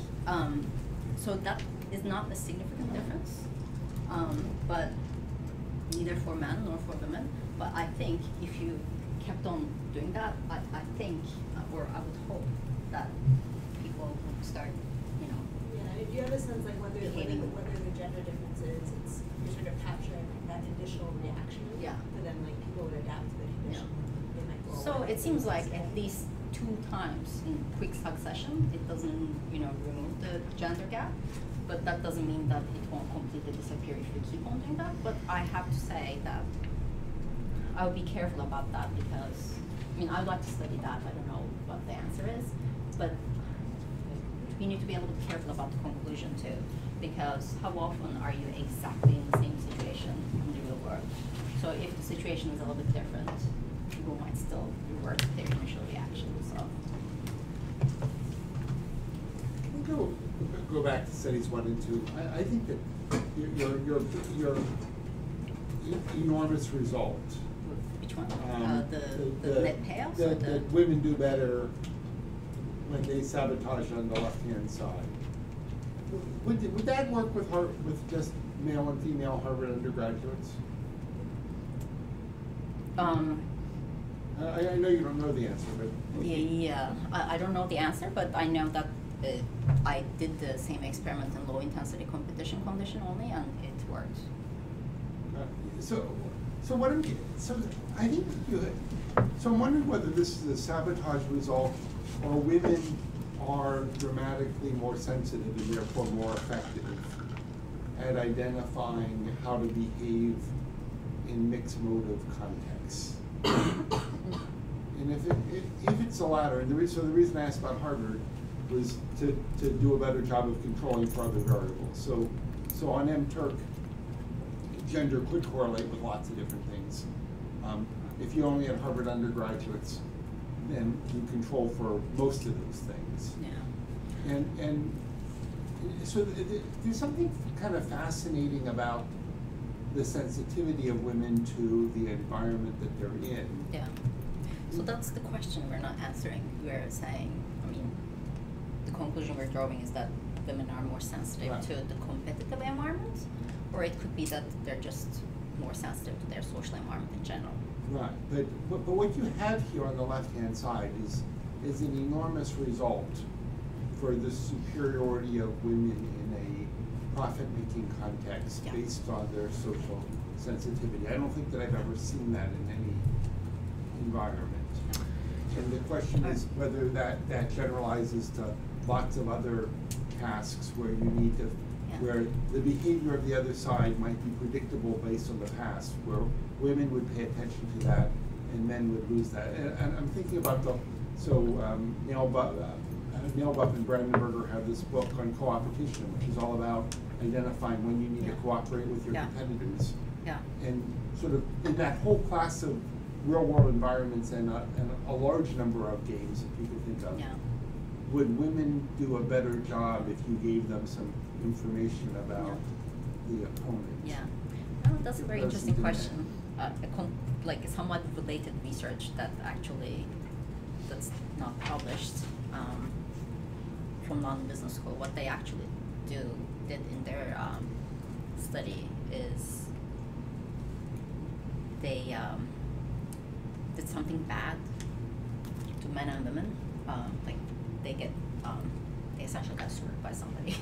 so that is not a significant difference, but neither for men nor for women. But I think if you kept on doing that, I think, or I would hope that people would start, you know. Yeah, do you have a sense like whether the gender difference is, you're sort of capturing like that initial reaction? Yeah. But then like people would adapt to the condition. Yeah. They might go So away. it seems like at least 2 times in quick succession, it doesn't, you know, remove the gender gap. But that doesn't mean that it won't completely disappear if you keep on doing that. But I have to say that I would be careful about that because, I mean, I would like to study that. I don't know what the answer is. But you need to be able to be careful about the conclusion too. Because how often are you exactly in the same situation in the real world? So if the situation is a little bit different, people might still revert to their initial reaction. So. Can we go back to studies 1 and 2? I think that your enormous result. Which one? The net payoffs? That women do better when they sabotage on the left-hand side. Would that work with just male and female Harvard undergraduates? I know you don't know the answer, but Yeah, I don't know the answer, but I know that I did the same experiment in low-intensity competition condition only, and it worked. So I think I'm wondering whether this is a sabotage result or women are dramatically more sensitive and therefore more effective at identifying how to behave in mixed motive contexts. And if it's the latter, and the reason I asked about Harvard was to do a better job of controlling for other variables. So on MTurk, gender could correlate with lots of different things. If you only had Harvard undergraduates, then you control for most of those things. Yeah. And so there's something kind of fascinating about the sensitivity of women to the environment that they're in. Yeah. So that's the question we're not answering. We're saying, I mean, the conclusion we're drawing is that women are more sensitive to the competitive environment, or it could be that they're just more sensitive to their social environment in general. Right, but what you have here on the left-hand side is an enormous result for the superiority of women in a profit-making context based on their social sensitivity. I don't think that I've ever seen that in any environment. And the question is whether that generalizes to lots of other tasks where you need to, where the behavior of the other side might be predictable based on the past, where women would pay attention to that and men would lose that. And I'm thinking about Neil Buff and Brandenburger have this book on co-opetition, which is all about identifying when you need to cooperate with your competitors. Yeah. And sort of in that whole class of real-world environments and a large number of games that you could think of, would women do a better job if you gave them some information about the opponent? Yeah. Oh, that's a very interesting question. Like somewhat related research that's not published from London Business School. What they actually did in their study is they did something bad to men and women. Like they essentially got screwed by somebody,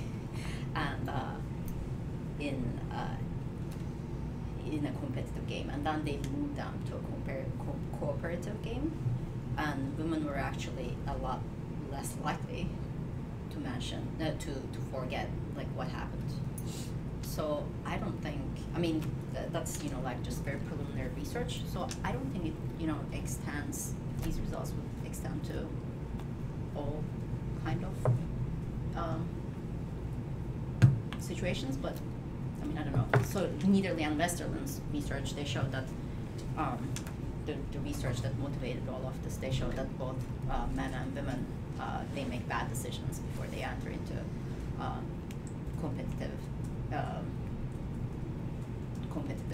and in a competitive game, and then they moved them to a cooperative game, and women were actually a lot less likely to mention, to forget like what happened. So I don't think, I mean, that's like just very preliminary research. So I don't think it extends. These results would extend to all kind of situations, but I mean, I don't know. So Niederle and Westerland's research, they showed that the research that motivated all of this, they showed that both men and women, they make bad decisions before they enter into competitive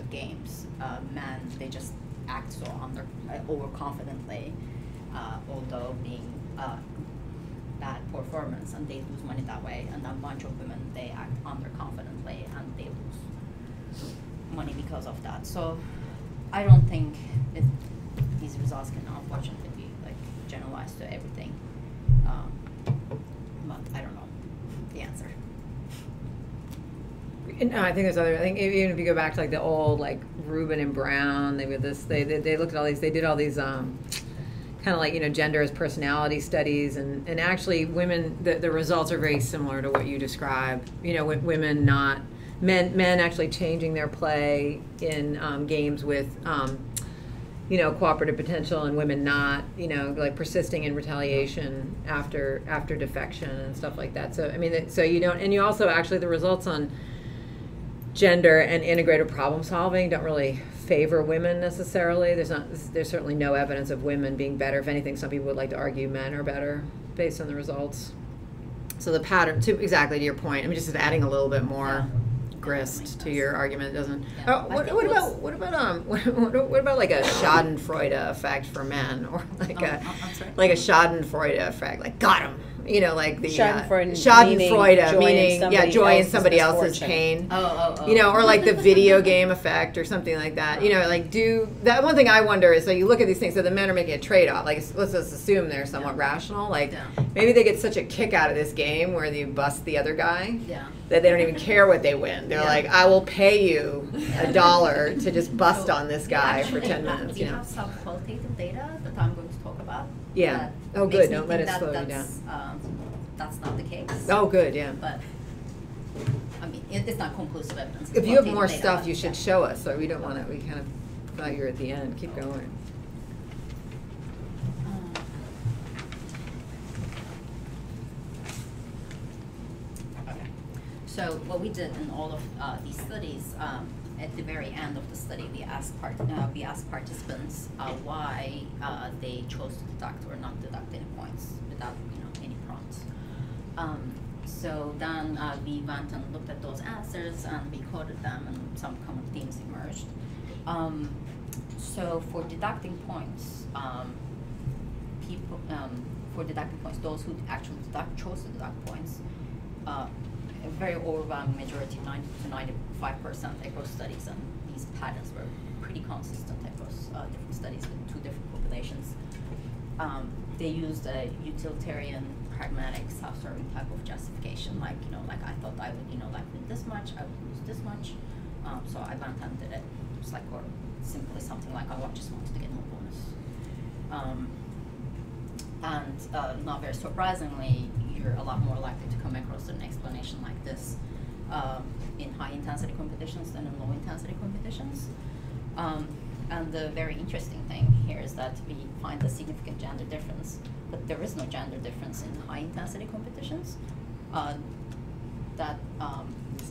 games. Men, they just act so overconfidently, although being bad performance, and they lose money that way. And a bunch of women, they act underconfidently and they lose money because of that. So I don't think these results can unfortunately be like generalized to everything. But I don't know the answer. No, I think there's other. I think even if you go back to like the old like Rubin and Brown, they looked at all these. They did all these kind of like gender as personality studies, and actually women. The results are very similar to what you described. Women not men actually changing their play in games with cooperative potential, and women not like persisting in retaliation after defection and stuff like that. So I mean, so you don't, and you also actually the results on gender and integrated problem solving don't really favor women necessarily. There's certainly no evidence of women being better. If anything, some people would like to argue men are better based on the results. So the pattern, exactly to your point, I mean, just adding a little bit more grist to your argument doesn't. Yeah. What about like a Schadenfreude effect for men, or like a Schadenfreude effect, like got him. Like the Schadenfreude, meaning joy in somebody else's pain. Or like the video game effect or something like that. Like that. One thing I wonder is, so you look at these things, so the men are making a trade-off. Like let's just assume they're somewhat rational. Like maybe they get such a kick out of this game where you bust the other guy that they don't even care what they win. They're like, I will pay you $1 to just bust on this guy for 10 minutes. We have some qualitative data that I'm going to talk about. Yeah. Oh, good. Don't let it slow you down. That's not the case. Oh, good. Yeah. But I mean, it's not conclusive evidence. If you have more stuff, you should show us. So we don't want to. We kind of thought you were at the end. Keep going. Okay. So what we did in all of these studies, at the very end of the study, we asked participants why they chose to deduct or not deduct any points without any prompts. So then we went and looked at those answers and we coded them, and some common themes emerged. So for deducting points, those who actually chose to deduct points, a very overwhelming majority, 90 to 95% across studies, and these patterns were pretty consistent across different studies with two different populations. They used a utilitarian, pragmatic, self-serving type of justification, like I thought I would win this much, I would lose this much, so I went and did it. It's like, or simply something like I just wanted to get more bonus. And not very surprisingly, you're a lot more likely to come across an explanation like this in high intensity competitions than in low intensity competitions. And the very interesting thing here is that we find a significant gender difference, but there is no gender difference in high intensity competitions. That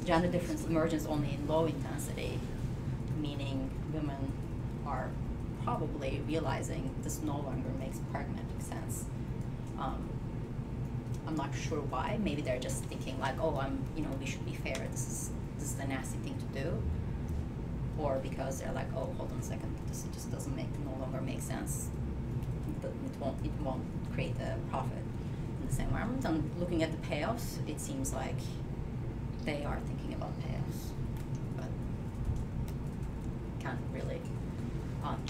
gender difference emerges only in low intensity, meaning women are probably realizing this no longer makes pragmatic sense. I'm not sure why. Maybe they're just thinking like, oh, we should be fair. This is the nasty thing to do. Or because they're like, oh, hold on a second, this just doesn't no longer make sense. It won't create a profit in this environment. And looking at the payoffs, it seems like they are thinking about payoffs, but can't really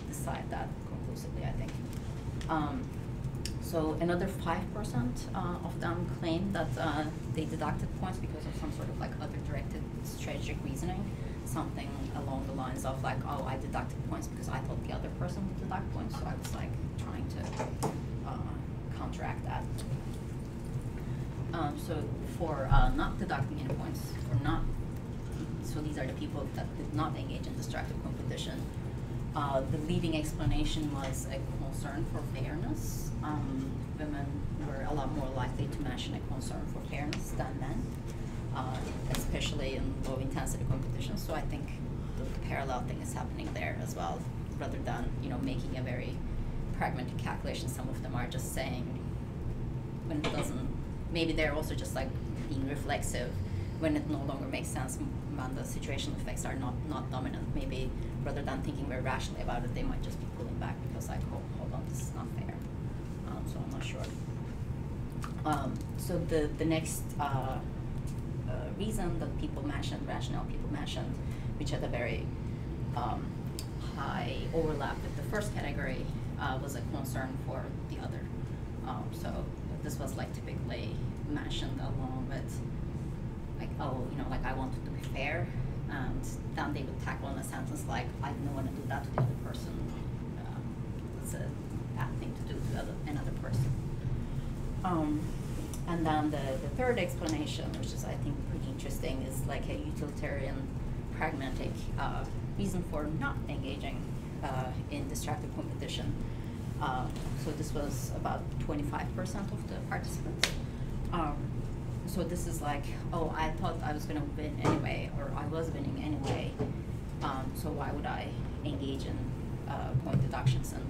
decide that conclusively, I think. So another 5% of them claim that they deducted points because of some sort of like other directed strategic reasoning, something along the lines of like, oh, I deducted points because I thought the other person would deduct points, so I was like trying to counteract that. So for not deducting any points, so these are the people that did not engage in destructive competition. The leading explanation was a concern for fairness. Women were a lot more likely to mention a concern for fairness than men, especially in low intensity competition. So I think the parallel thing is happening there as well, rather than making a very pragmatic calculation. Some of them are just saying when it doesn't. Maybe they're also just like being reflexive when it no longer makes sense, when the situational effects are not dominant. Maybe rather than thinking very rationally about it, they might just be pulling back because like, oh, hold on, this is not fair. So I'm not sure. So the next reason that people mentioned, rationale people mentioned, which had a very high overlap with the first category, was a concern for the other. So this was like typically mentioned along with like, oh, like I wanted to be fair, and then they would tackle in a sentence like, I don't want to do that to the other person. It's a bad thing to do to another person. And then the third explanation, which is I think pretty interesting, is like a utilitarian, pragmatic reason for not engaging in destructive competition. So this was about 25% of the participants. So this is like, oh, I thought I was going to win anyway, or I was winning anyway. So why would I engage in point deductions and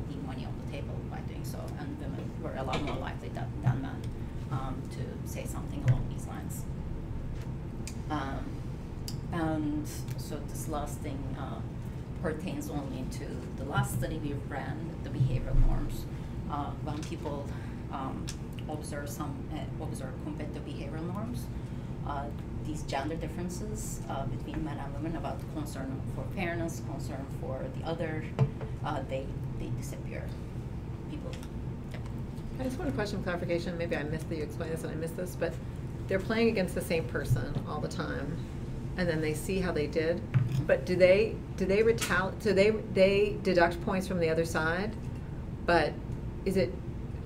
leave money on the table by doing so? And women were a lot more likely than men to say something along these lines. And so this last thing pertains only to the last study we ran, the behavioral norms. When people observe competitive behavioral norms, these gender differences between men and women about concern for fairness, concern for the other, they disappear. People. I just want a question of clarification. Maybe I missed that you explained this and I missed this, but they're playing against the same person all the time, and then they see how they did. But do they retaliate? So they deduct points from the other side, but is it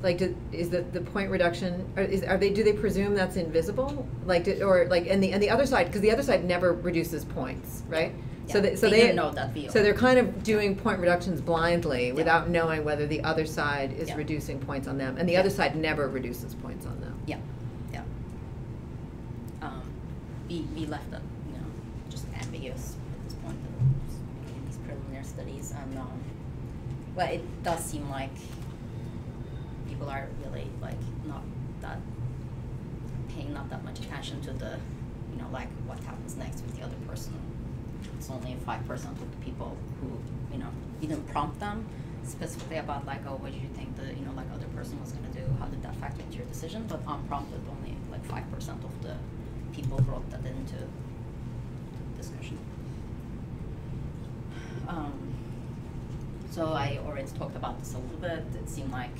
like is the point reduction, or do they presume that's invisible? Like and the other side, because the other side never reduces points, right? Yeah, so they didn't know that view. So they're kind of doing point reductions blindly without knowing whether the other side is reducing points on them, and the other side never reduces points on them. Yeah, yeah. We left that just ambiguous at this point in these preliminary studies, and but it does seem like people are really like not paying that much attention to the like what happens next with the other person. It's only 5% of the people who didn't prompt them specifically about like, oh, what did you think the like other person was going to do? How did that factor into your decision? But unprompted, only like 5% of the people brought that into the discussion. So I already talked about this a little bit. It seemed like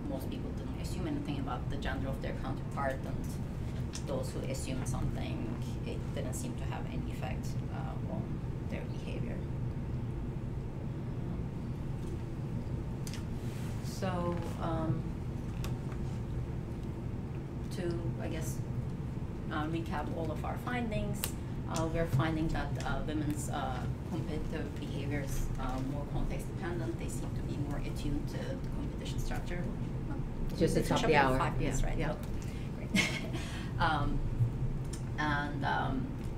most people didn't assume anything about the gender of their counterpart, and those who assumed something, it didn't seem to have any effect on their behavior. So to, I guess, recap all of our findings, We're finding that women's competitive behavior is more context dependent. They seem to be more attuned to the competition structure. Just at the top of the hour. 5 minutes, Yeah. right? Yeah.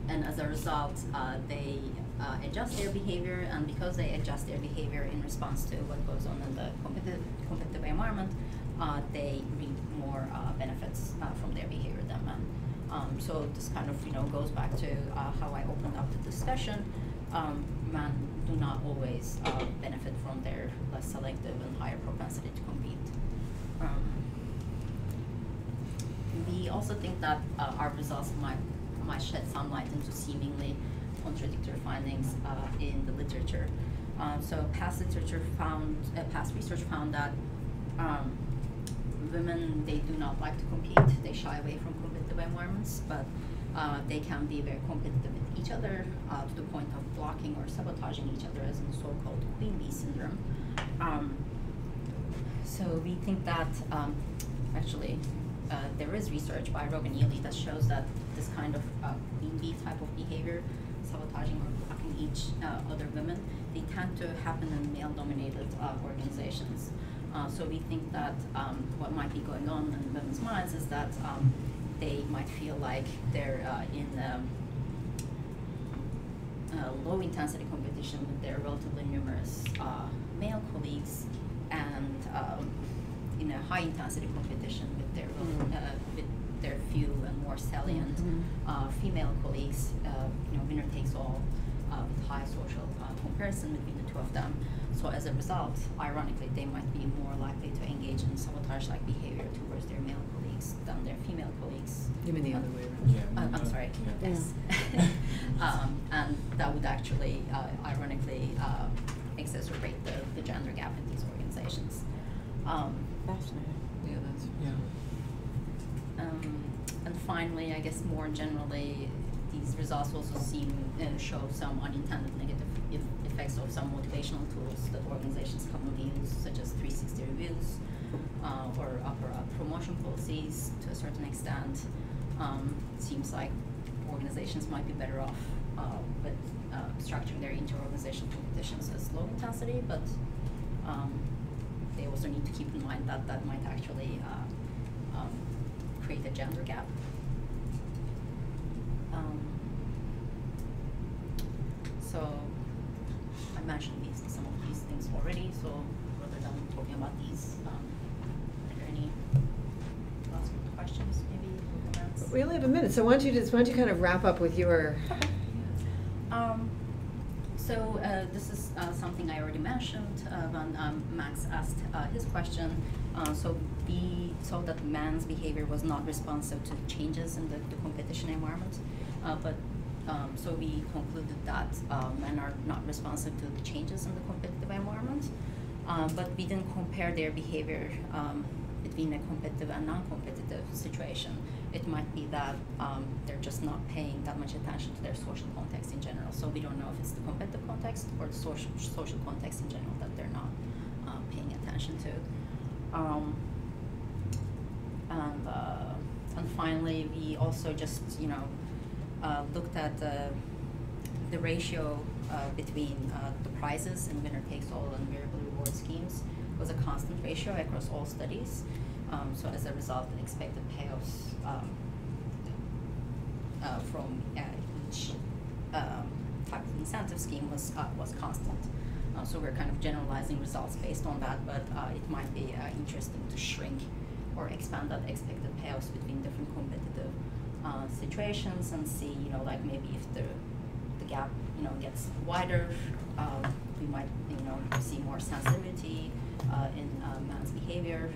And as a result, they adjust their behavior, and because they adjust their behavior in response to what goes on in the competitive environment, they reap more benefits from their behavior than men. So this kind of goes back to how I opened up the discussion. Men do not always benefit from their less selective and higher propensity to compete. We also think that our results might shed some light into seemingly contradictory findings in the literature. So past research found that women, they do not like to compete. They shy away from competitive environments, but they can be very competitive with each other to the point of blocking or sabotaging each other, as in the so-called queen bee syndrome. So we think that actually there is research by Rogan Ely that shows that this kind of queen bee type of behavior, sabotaging or blocking each other women, they tend to happen in male-dominated organizations. So we think that what might be going on in women's minds is that they might feel like they're in low-intensity competition with their relatively numerous male colleagues, and in a high-intensity competition with their few and more salient female colleagues. Winner takes all with high social comparison between the two of them. So as a result, ironically, they might be more likely to engage in sabotage-like behavior towards their male colleagues than their female colleagues. You mean the other way around? I'm sorry. Yeah. Yes. And that would actually, ironically, exacerbate the gender gap in these organizations. Fascinating. Yeah, that's. And finally, I guess more generally, these results also show some unintended negative effects of some motivational tools that organizations commonly use, such as 360 reviews or upper promotion policies to a certain extent. It seems like organizations might be better off with structuring their inter-organizational competitions as low intensity, but they also need to keep in mind that that might actually create a gender gap. So I mentioned some of these things already, so rather than talking about these, are there any last questions, maybe, or comments? We only have a minute, so why don't you kind of wrap up with your. Okay. So this is something I already mentioned when Max asked his question. So we saw that man's behavior was not responsive to changes in the competition environment, so we concluded that men are not responsive to the changes in the competitive environment, but we didn't compare their behavior between a competitive and non-competitive situation. It might be that they're just not paying that much attention to their social context in general. So we don't know if it's the competitive context or the social context in general that they're not paying attention to. And finally, we also just looked at the ratio between the prizes in winner-takes-all and variable reward schemes was a constant ratio across all studies. So as a result, the expected payoffs from each type of incentive scheme was constant. So we're kind of generalizing results based on that, but it might be interesting to shrink or expand that expected payoffs between different competitive situations and see, like maybe if the gap, gets wider, we might, see more sensitivity in man's behavior,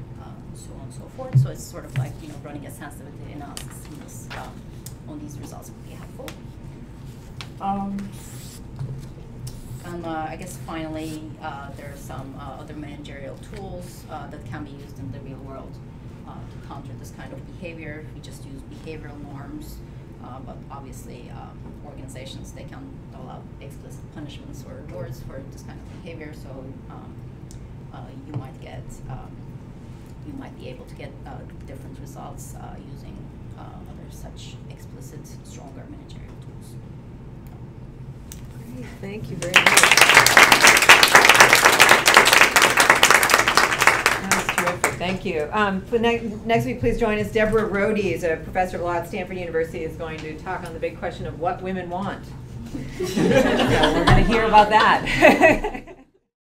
so on and so forth. So it's sort of like, running a sensitivity analysis on these results would be helpful. And I guess finally, there are some other managerial tools that can be used in the real world to counter this kind of behavior. We just use behavioral norms, but obviously organizations, they can allow explicit punishments or rewards for this kind of behavior. So you might be able to get different results using other such explicit, stronger managerial tools. Thank you very much. That's terrific. Thank you. Next week, please join us. Deborah Rohde is a professor of law at Stanford University, is going to talk on the big question of what women want. So we're going to hear about that.